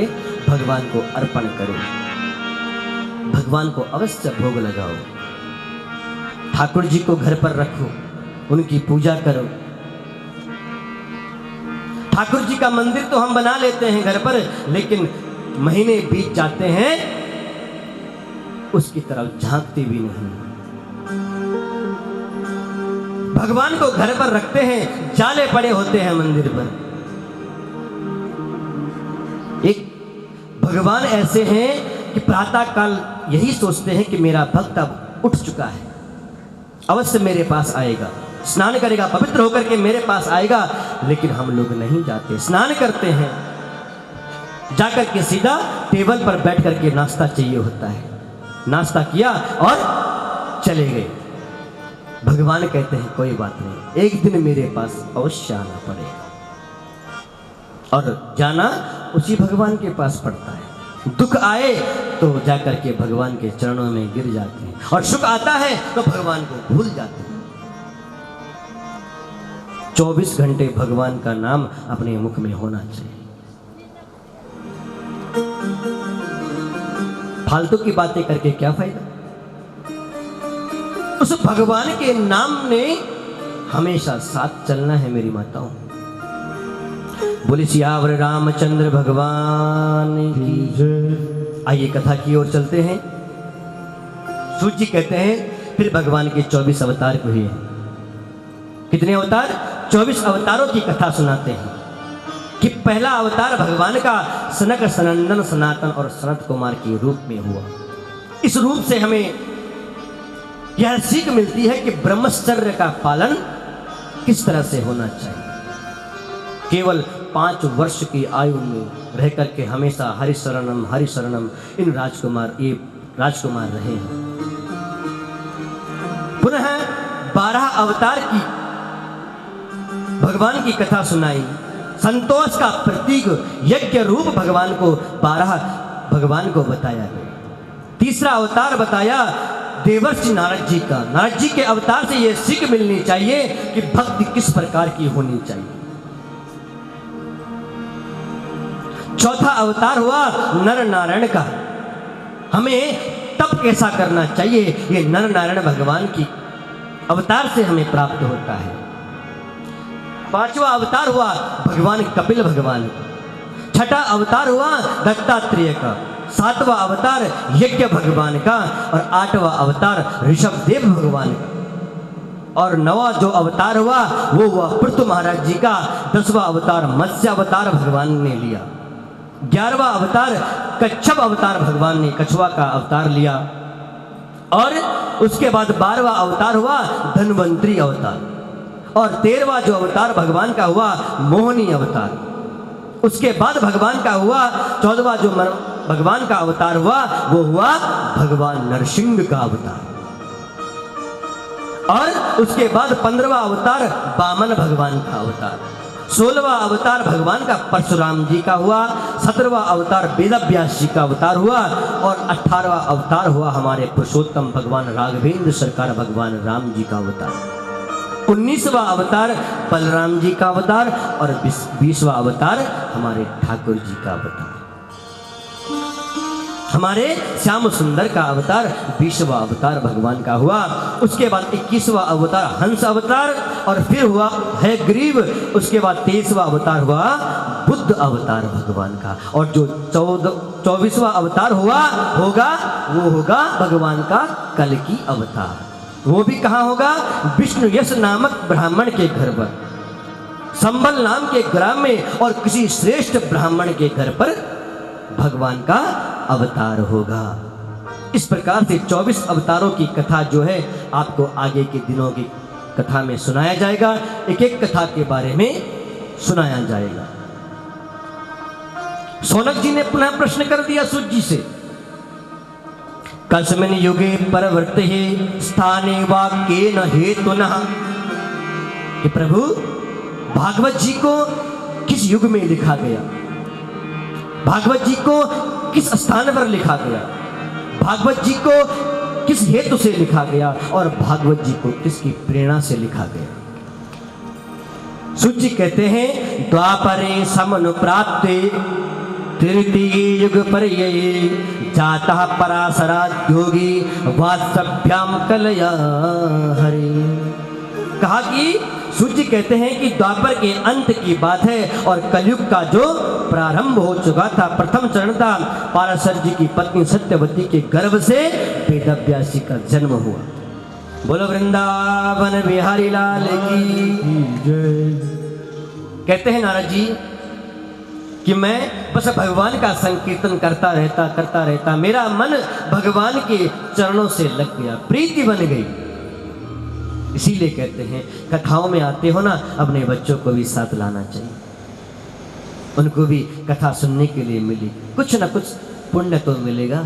भगवान को अर्पण करो, भगवान को अवश्य भोग लगाओ। ठाकुर जी को घर पर रखो, उनकी पूजा करो। ठाकुर जी का मंदिर तो हम बना लेते हैं घर पर, लेकिन महीने बीत जाते हैं उसकी तरफ झांकते भी नहीं। भगवान को घर पर रखते हैं, जाले पड़े होते हैं मंदिर पर। एक भगवान ऐसे हैं कि प्रातः काल यही सोचते हैं कि मेरा भक्त अब उठ चुका है, अवश्य मेरे पास आएगा, स्नान करेगा, पवित्र होकर के मेरे पास आएगा। लेकिन हम लोग नहीं जाते, स्नान करते हैं, जाकर के सीधा टेबल पर बैठ करके नाश्ता चाहिए होता है। नाश्ता किया और चले गए। भगवान कहते हैं कोई बात नहीं, एक दिन मेरे पास अवश्य आना पड़ेगा। और जाना उसी भगवान के पास पड़ता है। दुख आए तो जाकर के भगवान के चरणों में गिर जाते हैं, और सुख आता है तो भगवान को भूल जाते हैं। 24 घंटे भगवान का नाम अपने मुख में होना चाहिए। फालतू की बातें करके क्या फायदा? उस भगवान के नाम ने हमेशा साथ चलना है मेरी माताओं। बोले सियावर रामचंद्र भगवान की। आइए कथा की ओर चलते हैं। सूत जी कहते हैं फिर भगवान के 24 अवतार हुए हैं। कितने अवतार? 24 अवतारों की कथा सुनाते हैं कि पहला अवतार भगवान का सनक सनंदन सनातन और सनत कुमार के रूप में हुआ। इस रूप से हमें यह सीख मिलती है कि ब्रह्मचर्य का पालन किस तरह से होना चाहिए। केवल 5 वर्ष की आयु में रह करके हमेशा हरि शरणम इन राजकुमार रहे हैं। पुनः 12 अवतार की भगवान की कथा सुनाई। संतोष का प्रतीक यज्ञ रूप भगवान को 12 भगवान को बताया गया। तीसरा अवतार बताया देवर्षि नारद जी का। नारद जी के अवतार से यह सीख मिलनी चाहिए कि भक्ति किस प्रकार की होनी चाहिए। चौथा अवतार हुआ नर नारायण का। हमें तप कैसा करना चाहिए, ये नर नारायण भगवान की अवतार से हमें प्राप्त होता है। 5वां अवतार हुआ भगवान कपिल भगवान का। 6ठा अवतार हुआ दत्तात्रेय का। 7वां अवतार यज्ञ भगवान का। और 8वां अवतार ऋषभदेव भगवान का। और 9वां जो अवतार हुआ वो हुआ पृथु महाराज जी का। 10वां अवतार मत्स्य अवतार भगवान ने लिया। 11वां अवतार कच्छप अवतार भगवान ने कछुआ का अवतार लिया। और उसके बाद 12वां अवतार हुआ धन्वंतरी अवतार। और 13वां जो अवतार भगवान का हुआ मोहिनी अवतार। उसके बाद भगवान का हुआ 14वां जो भगवान का अवतार हुआ वो हुआ भगवान नरसिंह का अवतार। और उसके बाद 15वां अवतार वामन भगवान का अवतार, 16वां अवतार भगवान का परशुराम जी का हुआ, 17वां अवतार वेदव्यास जी का अवतार हुआ और 18वां अवतार हुआ हमारे पुरुषोत्तम भगवान राघवेंद्र सरकार भगवान राम जी का अवतार। 19वां अवतार बलराम जी का अवतार और 20वां अवतार हमारे ठाकुर जी का अवतार। हमारे श्याम सुंदर का अवतार 20वां अवतार भगवान का हुआ। उसके बाद 21वां अवतार हंस अवतार और फिर हुआ है ग्रीव। उसके बाद 23वां अवतार हुआ बुद्ध अवतार भगवान का और जो 24वां अवतार होगा वो होगा भगवान का कल्कि अवतार। वो भी कहाँ होगा? विष्णु यश नामक ब्राह्मण के घर पर, संबल नाम के ग्राम में और किसी श्रेष्ठ ब्राह्मण के घर पर भगवान का अवतार होगा। इस प्रकार से 24 अवतारों की कथा जो है आपको आगे के दिनों की कथा में सुनाया जाएगा। एक एक कथा के बारे में सुनाया जाएगा। सौनक जी ने पुनः प्रश्न कर दिया सूत जी से, कस्मिन् युगे परवर्ते स्थाने वा केन हेतुनः, कि प्रभु भागवत जी को किस युग में लिखा गया, भागवत जी को किस स्थान पर लिखा गया, भागवत जी को किस हेतु से लिखा गया और भागवत जी को किसकी प्रेरणा से लिखा गया। सूत जी कहते हैं द्वापरे समनुप्राप्ते तृतीये युग पर्यये जाता पराशराद्योगी वात्सभ्याम कलया हरि। कहा कि सूत जी कहते हैं कि द्वापर के अंत की बात है और कलयुग का जो प्रारंभ हो चुका था, प्रथम चरण था, पाराशर जी की पत्नी सत्यवती के गर्भ से वेदव्यास जी का जन्म हुआ। बोलो वृंदावन बिहारी लाल की जय। कहते हैं नारद जी कि मैं बस भगवान का संकीर्तन करता रहता, मेरा मन भगवान के चरणों से लग गया, प्रीति बन गई। इसीलिए कहते हैं कथाओं में आते हो ना, अपने बच्चों को भी साथ लाना चाहिए, उनको भी कथा सुनने के लिए मिली, कुछ ना कुछ पुण्य तो मिलेगा।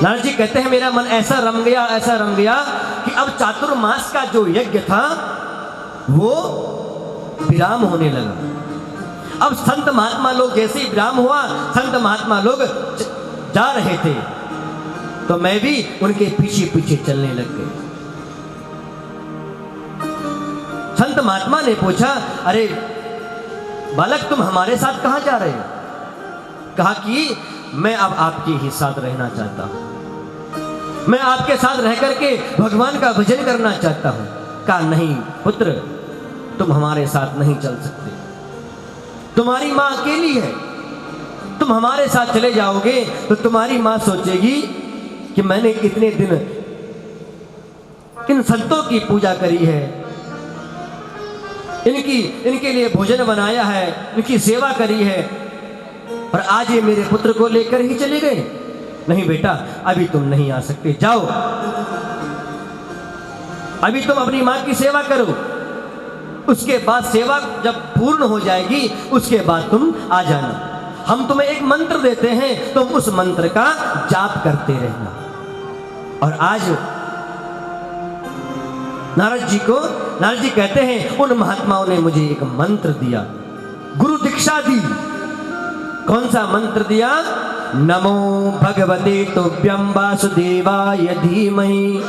नारद जी कहते हैं मेरा मन ऐसा रम गया कि अब चातुर्मास का जो यज्ञ था वो विराम होने लगा। अब संत महात्मा लोग जैसे ही विराम हुआ, संत महात्मा लोग जा रहे थे तो मैं भी उनके पीछे पीछे चलने लग गए। संत महात्मा ने पूछा, अरे बालक तुम हमारे साथ कहां जा रहे हो? कहा कि मैं अब आपके ही साथ रहना चाहता हूं, मैं आपके साथ रह करके भगवान का भजन करना चाहता हूं। कहा नहीं पुत्र, तुम हमारे साथ नहीं चल सकते, तुम्हारी मां अकेली है, तुम हमारे साथ चले जाओगे तो तुम्हारी मां सोचेगी कि मैंने इतने दिन इन संतों की पूजा करी है, इनके लिए भोजन बनाया है, इनकी सेवा करी है, और आज ये मेरे पुत्र को लेकर ही चले गए। नहीं बेटा, अभी तुम नहीं आ सकते, जाओ, अभी तुम अपनी मां की सेवा करो, उसके बाद सेवा जब पूर्ण हो जाएगी उसके बाद तुम आ जाना। हम तुम्हें एक मंत्र देते हैं, तुम उस मंत्र का जाप करते रहना। और आज नारद जी कहते हैं उन महात्माओं ने मुझे एक मंत्र दिया, गुरु दीक्षा दी। कौन सा मंत्र दिया? नमो भगवते तुभ्यं वासुदेवाय धीमहि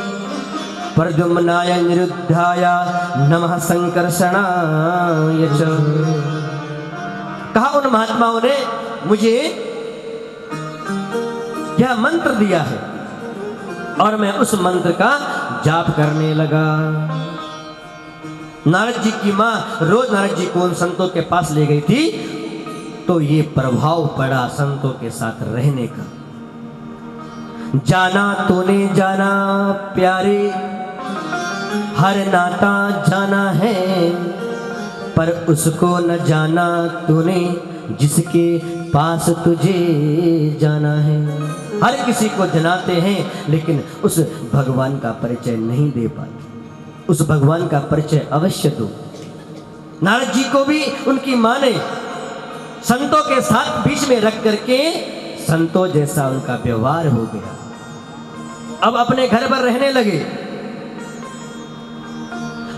प्रद्युम्नाय निरुद्धाय नमः संकर्षणाय च। कहा उन महात्माओं ने मुझे यह मंत्र दिया है और मैं उस मंत्र का जाप करने लगा। नारद जी की मां रोज नारद जी को उन संतों के पास ले गई थी, तो ये प्रभाव पड़ा संतों के साथ रहने का। जाना तूने जाना प्यारे, हर नाता जाना है, पर उसको न जाना तूने जिसके पास तुझे जाना है। हर किसी को जनाते हैं लेकिन उस भगवान का परिचय नहीं दे पाते। उस भगवान का परिचय अवश्य दो। नारद जी को भी उनकी मां ने संतों के साथ बीच में रख करके संतों जैसा उनका व्यवहार हो गया। अब अपने घर पर रहने लगे।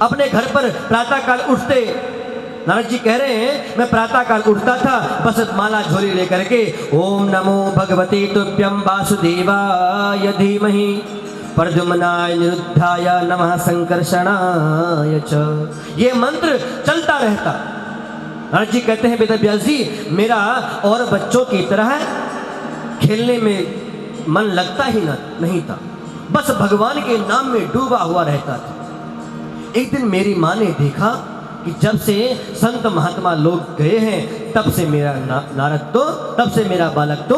अपने घर पर प्रातःकाल उठते, नारद जी कह रहे हैं मैं प्रातःकाल उठता था बस माला झोली लेकर के ओम नमो भगवते तुभ्यं वासुदेवाय धीमहि प्रद्युम्नाय निरुद्धाय नमः संकर्षणाय च, ये मंत्र चलता रहता। नारद जी कहते हैं वेदव्यास जी मेरा और बच्चों की तरह खेलने में मन लगता ही नहीं था, बस भगवान के नाम में डूबा हुआ रहता था। एक दिन मेरी माँ ने देखा कि जब से संत महात्मा लोग गए हैं तब से मेरा नारद तो तब से मेरा बालक तो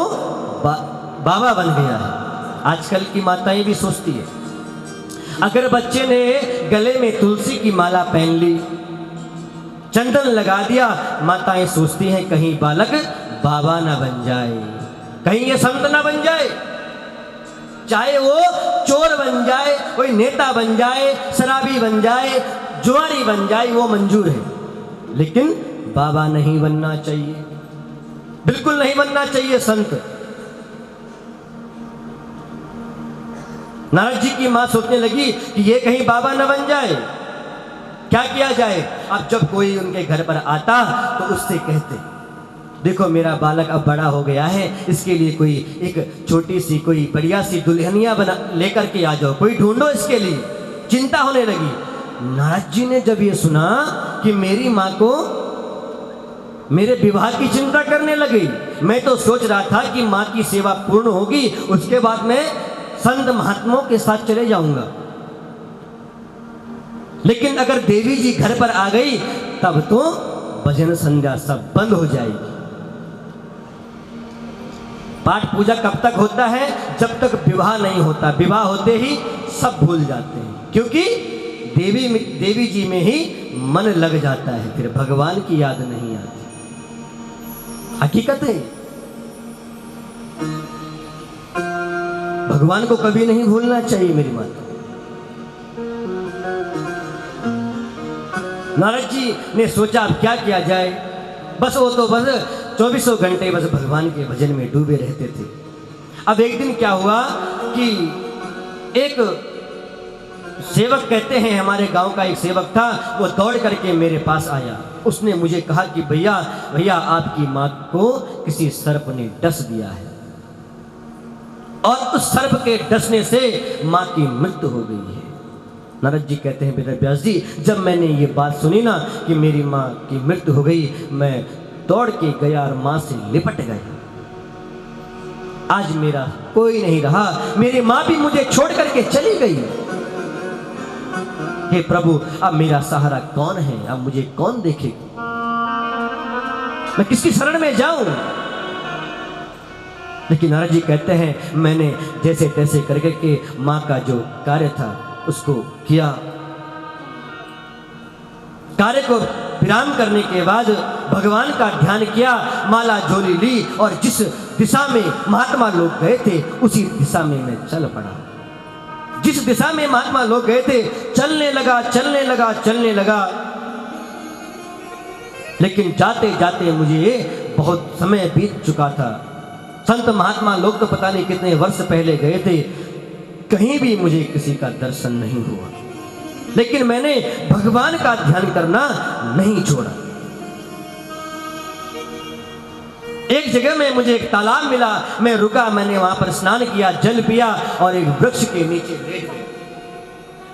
बाबा बन गया है। आजकल की माताएं भी सोचती है, अगर बच्चे ने गले में तुलसी की माला पहन ली, चंदन लगा दिया, माताएं सोचती हैं कहीं बालक बाबा ना बन जाए, कहीं ये संत ना बन जाए। चाहे वो चोर बन जाए, कोई नेता बन जाए, शराबी बन जाए, जुआरी बन जाए, वो मंजूर है, लेकिन बाबा नहीं बनना चाहिए, बिल्कुल नहीं बनना चाहिए संत। नारद जी की मां सोचने लगी कि ये कहीं बाबा न बन जाए, क्या किया जाए। अब जब कोई उनके घर पर आता तो उससे कहते देखो मेरा बालक अब बड़ा हो गया है, इसके लिए कोई एक छोटी सी कोई बढ़िया सी दुल्हनिया बना लेकर के आ जाओ, कोई ढूंढो इसके लिए। चिंता होने लगी। नारद जी ने जब ये सुना कि मेरी माँ को मेरे विवाह की चिंता करने लगी, मैं तो सोच रहा था कि माँ की सेवा पूर्ण होगी, उसके बाद मैं संत महात्माओं के साथ चले जाऊंगा, लेकिन अगर देवी जी घर पर आ गई तब तो भजन संध्या सब बंद हो जाएगी। पाठ पूजा कब तक होता है? जब तक विवाह नहीं होता। विवाह होते ही सब भूल जाते हैं, क्योंकि देवी जी में ही मन लग जाता है, फिर भगवान की याद नहीं आती। हकीकत है, भगवान को कभी नहीं भूलना चाहिए मेरी माता। नारद जी ने सोचा अब क्या किया जाए, बस वो तो बस 24 घंटे बस भगवान के भजन में डूबे रहते थे। अब एक दिन क्या हुआ कि एक सेवक, कहते हैं हमारे गांव का एक सेवक था, वो दौड़ करके मेरे पास आया। उसने मुझे कहा कि भैया आपकी माँ को किसी सर्प ने डस दिया है और उस सर्प के डसने से माँ की मृत्यु हो गई है। नारद जी कहते हैं वेदव्यास जी जब मैंने ये बात सुनी ना कि मेरी माँ की मृत्यु हो गई, मैं दौड़ के गया और माँ से लिपट गया। आज मेरा कोई नहीं रहा, मेरी माँ भी मुझे छोड़ करके चली गई। हे प्रभु अब मेरा सहारा कौन है? अब मुझे कौन देखेगा? मैं किसकी शरण में जाऊं? लेकिन नारद जी कहते हैं मैंने जैसे तैसे करके के माँ का जो कार्य था उसको किया। कार्य को विराम करने के बाद भगवान का ध्यान किया, माला झोली ली और जिस दिशा में महात्मा लोग गए थे उसी दिशा में मैं चल पड़ा। जिस दिशा में महात्मा लोग गए थे चलने लगा। लेकिन जाते जाते मुझे बहुत समय बीत चुका था। संत महात्मा लोग तो पता नहीं कितने वर्ष पहले गए थे, कहीं भी मुझे किसी का दर्शन नहीं हुआ। लेकिन मैंने भगवान का ध्यान करना नहीं छोड़ा। एक जगह में मुझे एक तालाब मिला, मैं रुका, मैंने वहां पर स्नान किया, जल पिया और एक वृक्ष के नीचे लेट गया।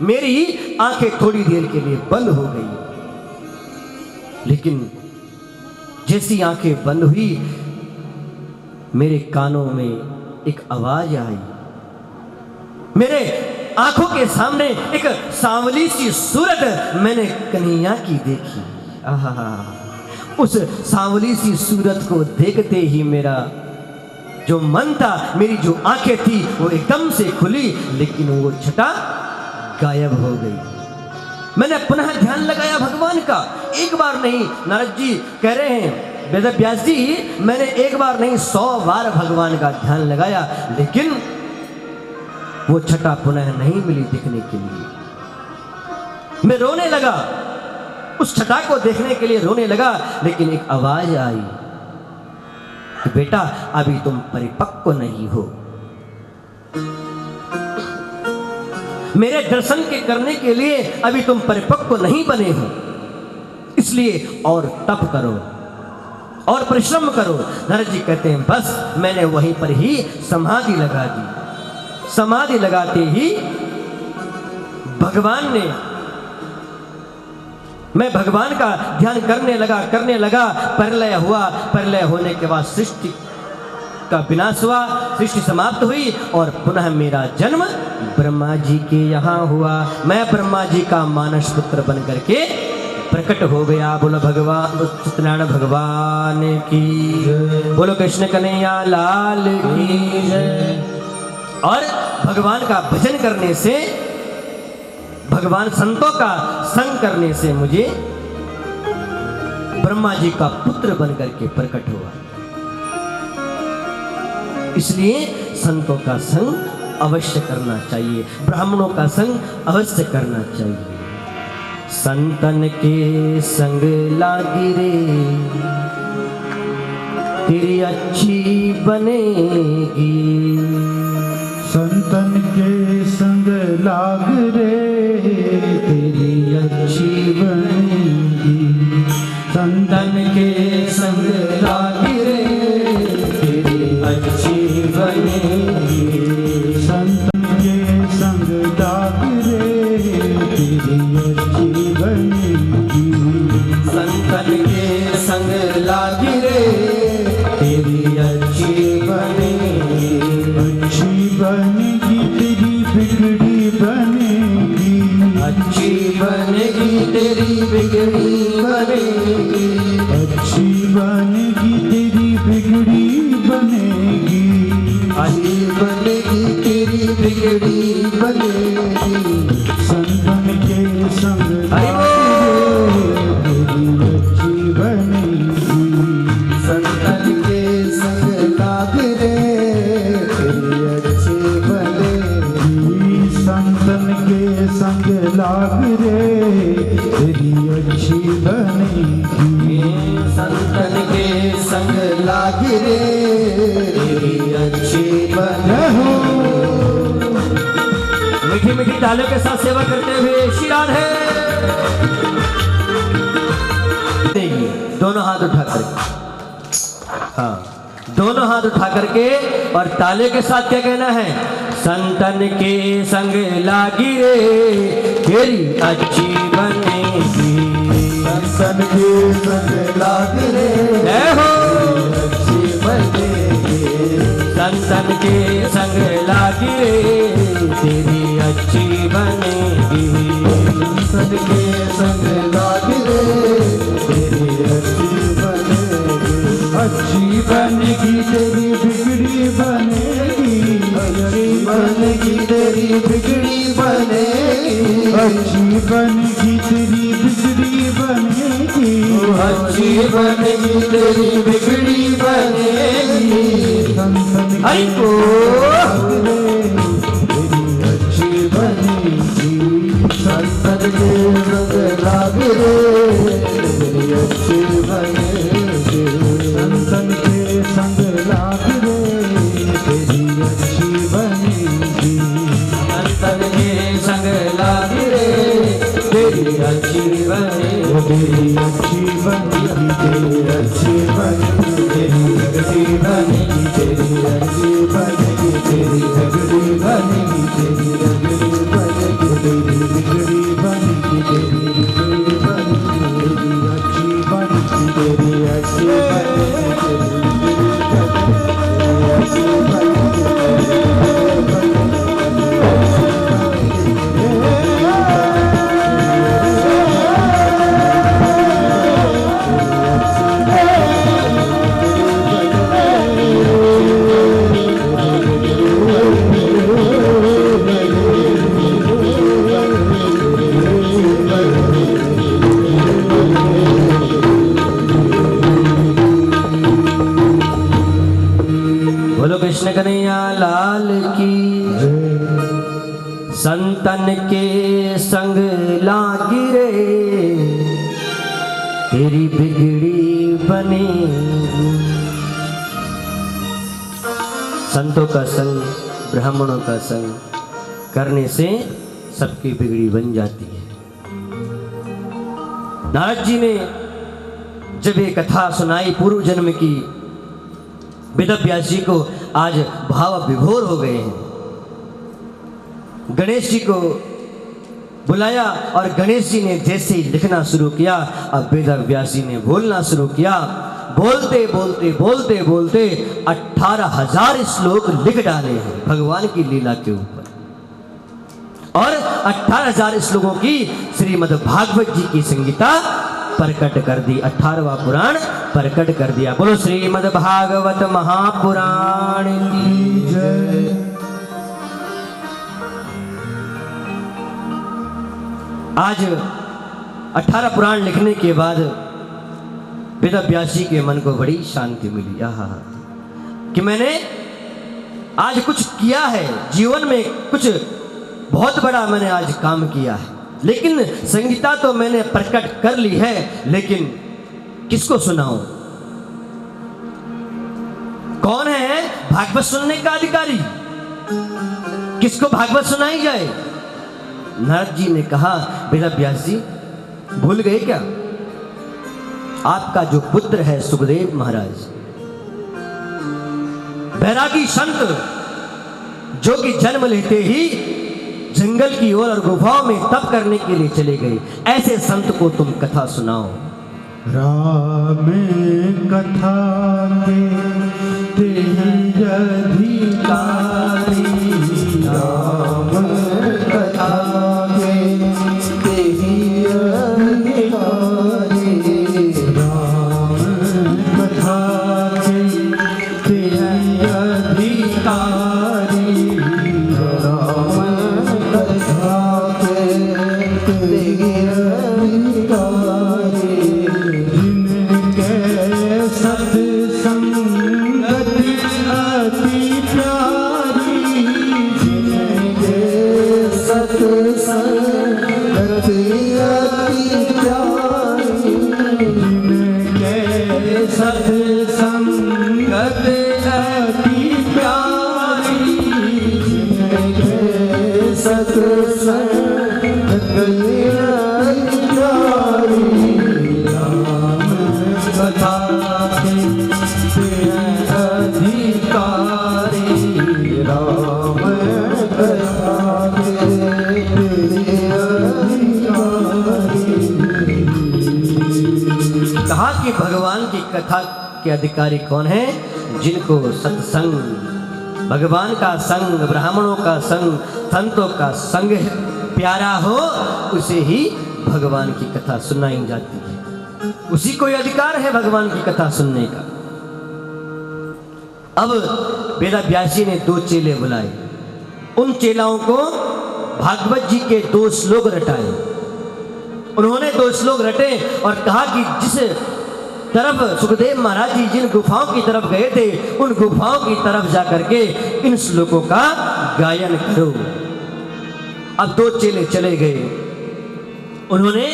मेरी आंखें थोड़ी देर के लिए बंद हो गई, लेकिन जैसी आंखें बंद हुई मेरे कानों में एक आवाज आई। मेरे आंखों के सामने एक सांवली सी सूरत मैंने कन्हैया की देखी। आहा, उस सांवली सी सूरत को देखते ही मेरा जो मन था, मेरी जो आंखें थी वो एकदम से खुली, लेकिन वो छटा गायब हो गई। मैंने पुनः ध्यान लगाया भगवान का, एक बार नहीं। नारद जी कह रहे हैं वेदव्यास जी मैंने एक बार नहीं 100 बार भगवान का ध्यान लगाया, लेकिन वो छटा पुनः नहीं मिली दिखने के लिए। मैं रोने लगा, उस छटा को देखने के लिए रोने लगा, लेकिन एक आवाज आई, कि बेटा अभी तुम परिपक्व नहीं हो, मेरे दर्शन के करने के लिए अभी तुम परिपक्व नहीं बने हो, इसलिए और तप करो और परिश्रम करो। नारद जी कहते हैं बस मैंने वहीं पर ही समाधि लगा दी। समाधि लगाते ही भगवान ने, मैं भगवान का ध्यान करने लगा, प्रलय हुआ। प्रलय होने के बाद सृष्टि का विनाश हुआ, सृष्टि समाप्त हुई और पुनः मेरा जन्म ब्रह्मा जी के यहाँ हुआ। मैं ब्रह्मा जी का मानस पुत्र बन करके प्रकट हो गया। बोलो भगवान सत्यनारायण भगवान की, बोलो कृष्ण कन्हैया लाल की जय। और भगवान का भजन करने से, भगवान संतों का संग करने से मुझे ब्रह्मा जी का पुत्र बन करके प्रकट हुआ। इसलिए संतों का संग अवश्य करना चाहिए, ब्राह्मणों का संग अवश्य करना चाहिए। संतन के संग लागी रे तेरी अच्छी बनेगी, संतन के संग लाग रे तेरी अच्छी बनेगी, संतन के संग लाग रे तेरी अच्छी बनेगी, संतन के संग लाग रे तेरी अच्छी बनेगी, संतन के संग लागी रे तेरी अच्छी बनेगी, अच्छी बनेगी तेरी बिगड़ी बनेगी, अच्छी बनेगी तेरी बिगड़ी बनेगी, अच्छी बनेगी तेरी बिगड़ी बनेगी, अच्छी बनेगी तेरी बिगड़ी बनेगी। संतन के संग तेरी अच्छी बनेगी, संतन के संग लाग रे तेरी अच्छी बनेगी, संतन के संग लाग रे तेरी अच्छी बनेगी, संतन के संग लाग रे तेरी अच्छी बनेगी। मीठी मीठी तालियों के साथ सेवा करते हुए श्री राधे। दोनों हाथ उठा करके, हाँ दोनों हाथ उठा करके और ताले के साथ क्या कहना है? संतन के संग लागी रे तेरी अच्छी बनेगी, संतन के संग लाग रे जय हो। अच्छी बनेगी, संतन के संग लागी रे तेरी अच्छी बनेगी, संतन के संग लाग रे तेरी अच्छी बनेगी, अच्छी बनेगी तेरी बिगड़ी बनेगी, अच्छी बनेगी तेरी बिगड़ी बनेगी, अच्छी बनेगी तेरी बिगड़ी बनेगी, अच्छी बनेगी तेरी बिगड़ी बनेगी, संतन आई को तेरी अच्छी बनेगी, संतन के संग लाग रे तेरी अच्छी बनेगी, संतन के संग लाग रे तेरी अच्छी बनेगी, संतन के संग लागी रे तेरी अच्छी बनेगी, तेरी अच्छी बनेगी, तेरी अच्छी बनेगी, तेरी अच्छी बनेगी, तेरी अच्छी बनेगी, तेरी बिगड़ी बनेगी, तेरी बिगड़ी बनेगी, तेरी बिगड़ी बनेगी, तेरी बिगड़ी बनेगी, तेरी अच्छी बनेगी, तेरी अच्छी बनेगी, तेरी बिगड़ी बनेगी, तेरी अच्छी बनेगी, बोलो कृष्ण कन्हैया लाल की। संतन के संग लागी रे तेरी बिगड़ी बनेगी, संतों का संग, ब्राह्मणों का संग करने से सबकी बिगड़ी बन जाती है। नारद जी ने जब ये कथा सुनाई पूर्व जन्म की, वेदव्यास जी को आज भाव विभोर हो गए हैं। गणेश जी को बुलाया और गणेश जी ने जैसे ही लिखना शुरू किया, अब वेदव्यास जी ने बोलना शुरू किया। बोलते बोलते बोलते बोलते 18,000 श्लोक लिख डाले हैं भगवान की लीला के ऊपर, और 18,000 श्लोकों की श्रीमद् भागवत जी की संगीता प्रकट कर दी। 18वां पुराण प्रकट कर दिया। बोलो श्रीमद् भागवत महापुराण की जय। आज 18 पुराण लिखने के बाद वेदव्यास जी के मन को बड़ी शांति मिली। आहा, कि मैंने आज कुछ किया है जीवन में, कुछ बहुत बड़ा मैंने आज काम किया है। लेकिन संगीता तो मैंने प्रकट कर ली है, लेकिन किसको सुनाऊं? कौन है भागवत सुनने का अधिकारी? किसको भागवत सुनाई जाए? नारद जी ने कहा, वेदव्यास जी भूल गए क्या? आपका जो पुत्र है सुखदेव महाराज, बैरागी संत, जो कि जन्म लेते ही जंगल की ओर और गुफाओं में तप करने के लिए चले गए, ऐसे संत को तुम कथा सुनाओ। राम कथा के अधिकारी, राम कथा के अधिकारी, राम कथा के अधिकारी, राम कथा के अधिकारी, जिनके सत्संगत अति प्यारी, जिनके सत्संगत अति प्यारी, जिनके सत्संगत अति प्यारी, जिनके सत्संगत अति प्यारी, राम कथा के अधिकारी, राम कथा के अधिकारी। कहा कि भगवान की कथा के अधिकारी कौन है? जिनको सत्संग, भगवान का संग, ब्राह्मणों का संग, संतों का संग प्यारा हो, उसे ही भगवान की कथा सुनाई जाती है। उसी को ये अधिकार है भगवान की कथा सुनने का। अब वेदव्यास जी ने 2 चेले बुलाए। उन चेलाओं को भागवत जी के 2 श्लोक रटाए। उन्होंने 2 श्लोक रटे और कहा कि जिस तरफ सुखदेव महाराज जी जिन गुफाओं की तरफ गए थे, उन गुफाओं की तरफ जाकर के इन श्लोकों का गायन करो। अब 2 चेले चले गए, उन्होंने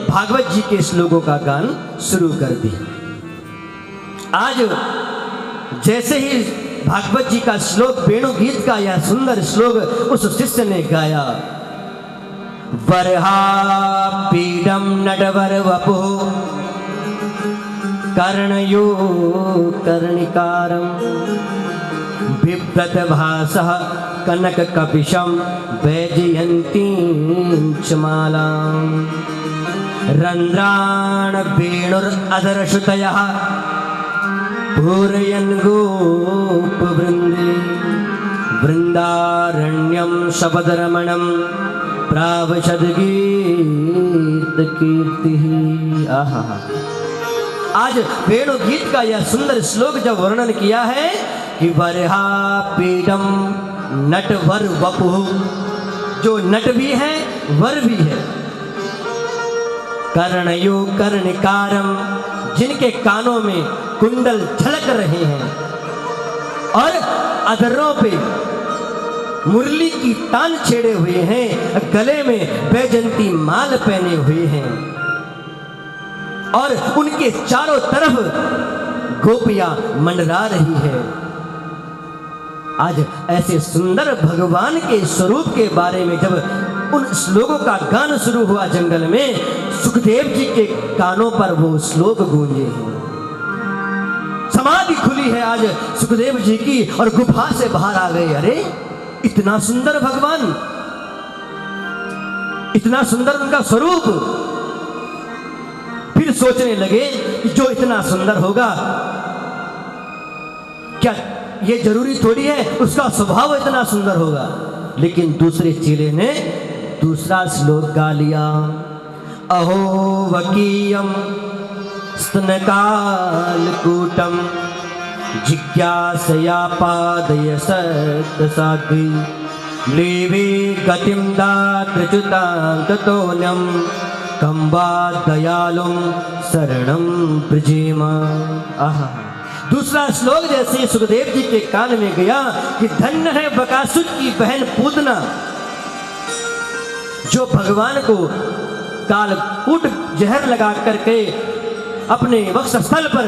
भागवत जी के श्लोकों का गान शुरू कर दिया। आज जैसे ही भागवत जी का श्लोक, वेणु गीत का यह सुंदर श्लोक उस शिष्य ने गाया, वरहा पीडम नटवर वपुः कर्णयो कर्णिकारं बिभ्रत भासः कनक कपिशं वैजयन्तीं च मालां रन्ध्राण वेणुरधरश्रुतयः पूरयन् गोपवृन्दे वृन्दारण्यं शपदरमणं प्रावशद्गीतकीर्तिः। आहा, आज वेणु गीत का यह सुंदर श्लोक जब वर्णन किया है कि वरहा पीडम नट वर वपुः, जो नट भी है वर भी है, कर्णयो कर्णिकारम, जिनके कानों में कुंडल झलक रहे हैं और अधरों पे मुरली की तान छेड़े हुए हैं, गले में बैजंती माल पहने हुए हैं और उनके चारों तरफ गोपियां मंडरा रही है। आज ऐसे सुंदर भगवान के स्वरूप के बारे में जब उन श्लोकों का गान शुरू हुआ जंगल में, सुखदेव जी के कानों पर वो श्लोक गूंजे हैं। समाधि खुली है आज सुखदेव जी की और गुफा से बाहर आ गए। अरे इतना सुंदर भगवान, इतना सुंदर उनका स्वरूप। फिर सोचने लगे कि जो इतना सुंदर होगा, क्या ये जरूरी थोड़ी है उसका स्वभाव इतना सुंदर होगा। लेकिन दूसरे चेले ने दूसरा श्लोक गा लिया। अहो वकीयम स्तनकालकूटम जिज्ञासया पादय सत्साध्वी लेवे गतिम दात्रच्युतां ततोऽन्यं कम्बा दयालुं शरणं व्रजेम। आहा, दूसरा श्लोक जैसे सुखदेव जी के कान में गया कि धन्य है बकासुर की बहन पूतना, जो भगवान को कालकूट जहर लगा करके अपने वक्षस्थल पर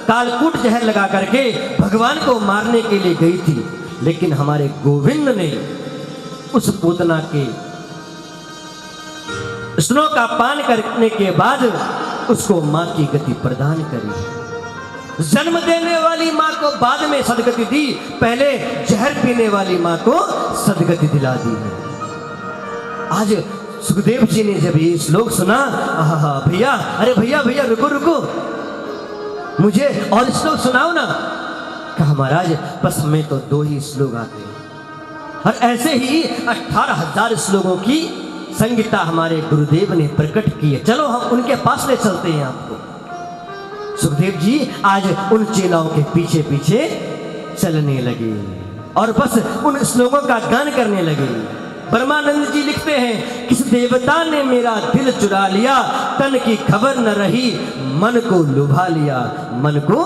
कालकूट जहर लगा करके भगवान को मारने के लिए गई थी। लेकिन हमारे गोविंद ने उस पूतना के स्तनों का पान करने के बाद उसको मां की गति प्रदान करी। जन्म देने वाली मां को बाद में सदगति दी, पहले जहर पीने वाली मां को सदगति दिला दी है। आज सुखदेव जी ने जब ये श्लोक सुना, आहा भैया, अरे भैया भैया रुको रुको, मुझे और श्लोक सुनाओ ना। कहा महाराज बस हमें तो 2 ही श्लोक आते हैं। और ऐसे ही 18,000 श्लोकों की संगीता हमारे गुरुदेव ने प्रकट की है। चलो हम उनके पास ले चलते हैं आपको। सुखदेव जी आज उन चेलाओं के पीछे पीछे चलने लगे और बस उन श्लोकों का गान करने लगे। परमानंद जी लिखते हैं, किस देवता ने मेरा दिल चुरा लिया, तन की खबर न रही, मन को लुभा लिया, मन को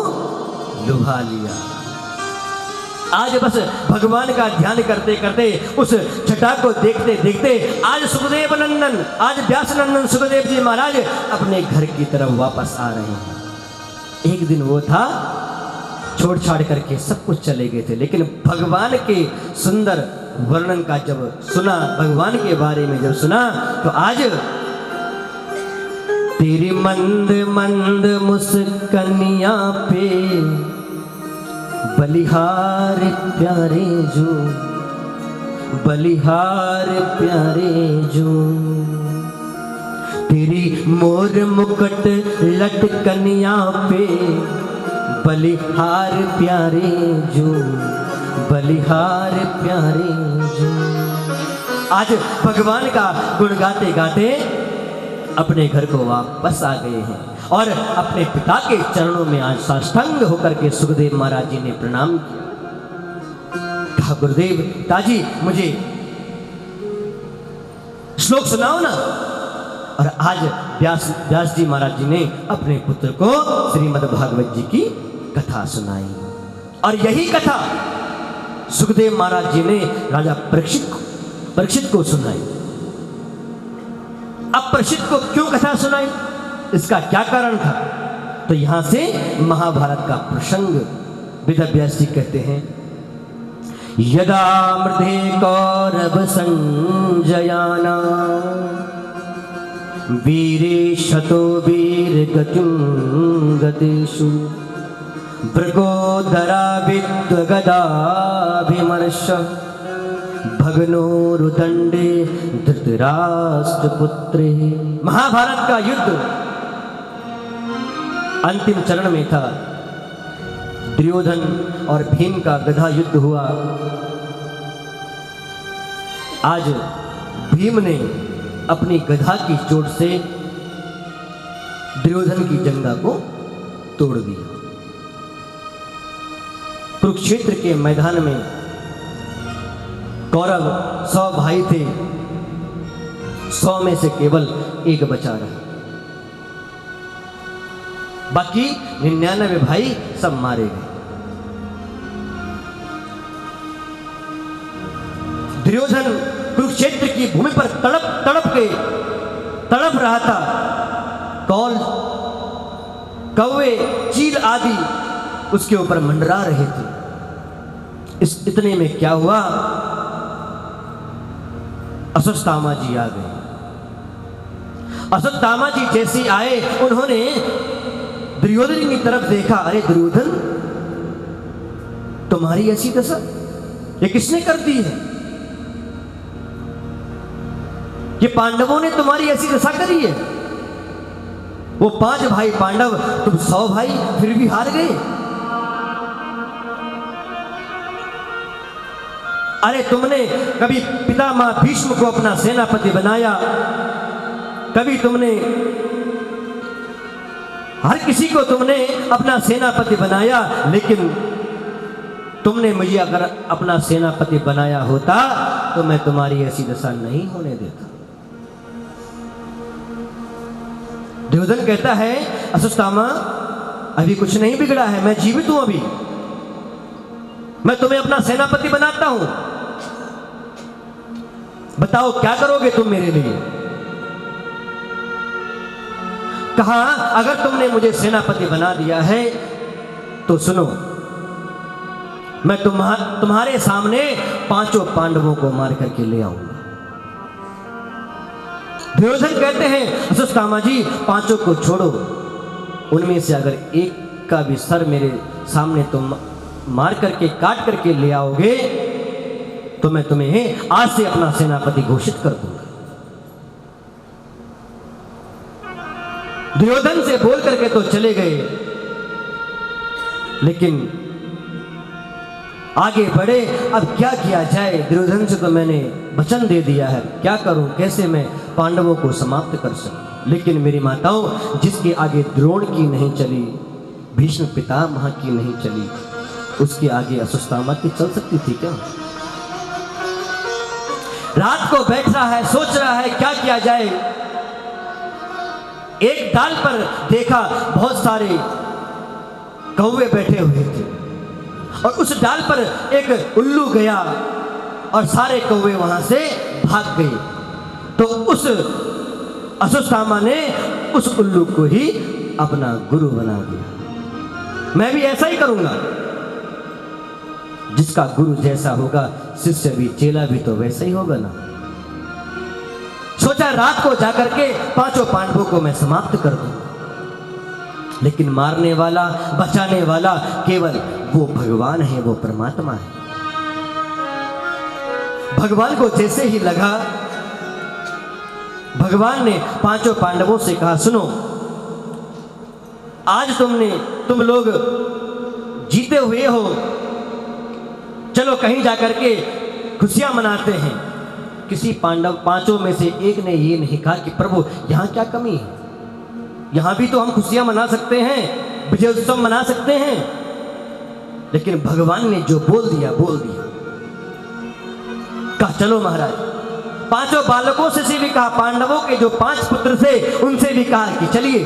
लुभा लिया। आज बस भगवान का ध्यान करते करते, उस छटा को देखते देखते आज सुखदेव नंदन, आज व्यास नंदन सुखदेव जी महाराज अपने घर की तरफ वापस आ रहे हैं। एक दिन वो था, छोड़ छाड़ करके सब कुछ चले गए थे, लेकिन भगवान के सुंदर वर्णन का जब सुना, भगवान के बारे में जब सुना, तो आज तेरी मंद मंद मुस्कनिया पे बलिहार प्यारे जो, बलिहार प्यारे जो, तेरी मोर मुकुट लटकनिया पे बलिहार प्यारे जो, बलिहार प्यारे जो। आज भगवान का गुण गाते गाते अपने घर को वापस आ गए हैं और अपने पिता के चरणों में आज साष्टांग होकर के सुखदेव महाराज जी ने प्रणाम किया। कहा गुरुदेव पिताजी मुझे श्लोक सुनाओ ना। और आज व्यास जी महाराज जी ने अपने पुत्र को श्रीमद् भागवत जी की कथा सुनाई और यही कथा सुखदेव महाराज जी ने राजा परीक्षित को सुनाई। अब परीक्षित को क्यों कथा सुनाई, इसका क्या कारण था, तो यहां से महाभारत का प्रसंग वेदव्यास जी कहते हैं, यदा मृधे कौरव संजयाना वीरे शतो वीर गतिं गतेषु भृगोधरा विद्वगदाभिमर्श भग्नोरुदंडे धृतराष्ट्रपुत्रे। महाभारत का युद्ध अंतिम चरण में था। दुर्योधन और भीम का गधा युद्ध हुआ। आज भीम ने अपनी गधा की चोट से दुर्योधन की जंगा को तोड़ दिया। कुरुक्षेत्र के मैदान में कौरव 100 भाई थे, 100 में से केवल 1 बचा रहा, बाकी 99 भाई सब मारे गए। दुर्योधन कुरुक्षेत्र की भूमि पर तड़प रहा था। कौल, कौवे, चील आदि उसके ऊपर मंडरा रहे थे। इस इतने में क्या हुआ, अश्वत्थामा जी आ गए। अश्वत्थामा जी जैसे आए, उन्होंने दुर्योधन की तरफ देखा। अरे दुर्योधन, तुम्हारी ऐसी दशा ये किसने कर दी है? ये पांडवों ने तुम्हारी ऐसी दशा करी है। वो 5 भाई पांडव, तुम 100 भाई, फिर भी हार गए। अरे तुमने कभी पितामह भीष्म को अपना सेनापति बनाया, कभी तुमने हर किसी को तुमने अपना सेनापति बनाया, लेकिन तुमने मुझे अगर अपना सेनापति बनाया होता तो मैं तुम्हारी ऐसी दशा नहीं होने देता। दुर्योधन कहता है, अश्वत्थामा अभी कुछ नहीं बिगड़ा है, मैं जीवित हूं अभी, मैं तुम्हें अपना सेनापति बनाता हूं, बताओ क्या करोगे तुम मेरे लिए? कहा, अगर तुमने मुझे सेनापति बना दिया है तो सुनो, मैं तुम्हारे सामने 5 पांडवों को मार करके ले आऊंगा। दुर्योधन कहते हैं, अश्वत्थामा जी 5 को छोड़ो, उनमें से अगर एक का भी सर मेरे सामने तुम मार करके काट करके ले आओगे तो मैं तुम्हें आज से अपना सेनापति घोषित कर दूंगा। दुर्योधन से बोल करके तो चले गए, लेकिन आगे बढ़े। अब क्या किया जाए? दुर्योधन से तो मैंने वचन दे दिया है, क्या करूं, कैसे मैं पांडवों को समाप्त कर सकूं? लेकिन मेरी माताओं, जिसके आगे द्रोण की नहीं चली, भीष्म पितामह की नहीं चली, उसके आगे अश्वत्थामा की चल सकती थी क्या? रात को बैठ रहा है, सोच रहा है क्या किया जाए। एक डाल पर देखा बहुत सारे कौवे बैठे हुए थे, और उस डाल पर एक उल्लू गया और सारे कौवे वहां से भाग गए। तो उस अश्वत्थामा ने उस उल्लू को ही अपना गुरु बना दिया। मैं भी ऐसा ही करूंगा, जिसका गुरु जैसा होगा, शिष्य भी, चेला भी तो वैसा ही होगा ना। सोचा रात को जाकर के 5 पांडवों को मैं समाप्त कर दूंगा, लेकिन मारने वाला, बचाने वाला केवल वो भगवान है, वो परमात्मा है। भगवान को जैसे ही लगा, भगवान ने 5 पांडवों से कहा, सुनो, आज तुम लोग जीते हुए हो, चलो कहीं जाकर के खुशियां मनाते हैं। किसी पांडव 5 में से एक ने ये नहीं कहा कि प्रभु यहां क्या कमी है, यहां भी तो हम खुशियां मना सकते हैं, विजय उत्सव मना सकते हैं। लेकिन भगवान ने जो बोल दिया कहा, चलो महाराज। 5 बालकों से भी कहा, पांडवों के जो 5 पुत्र थे उनसे भी कहा कि चलिए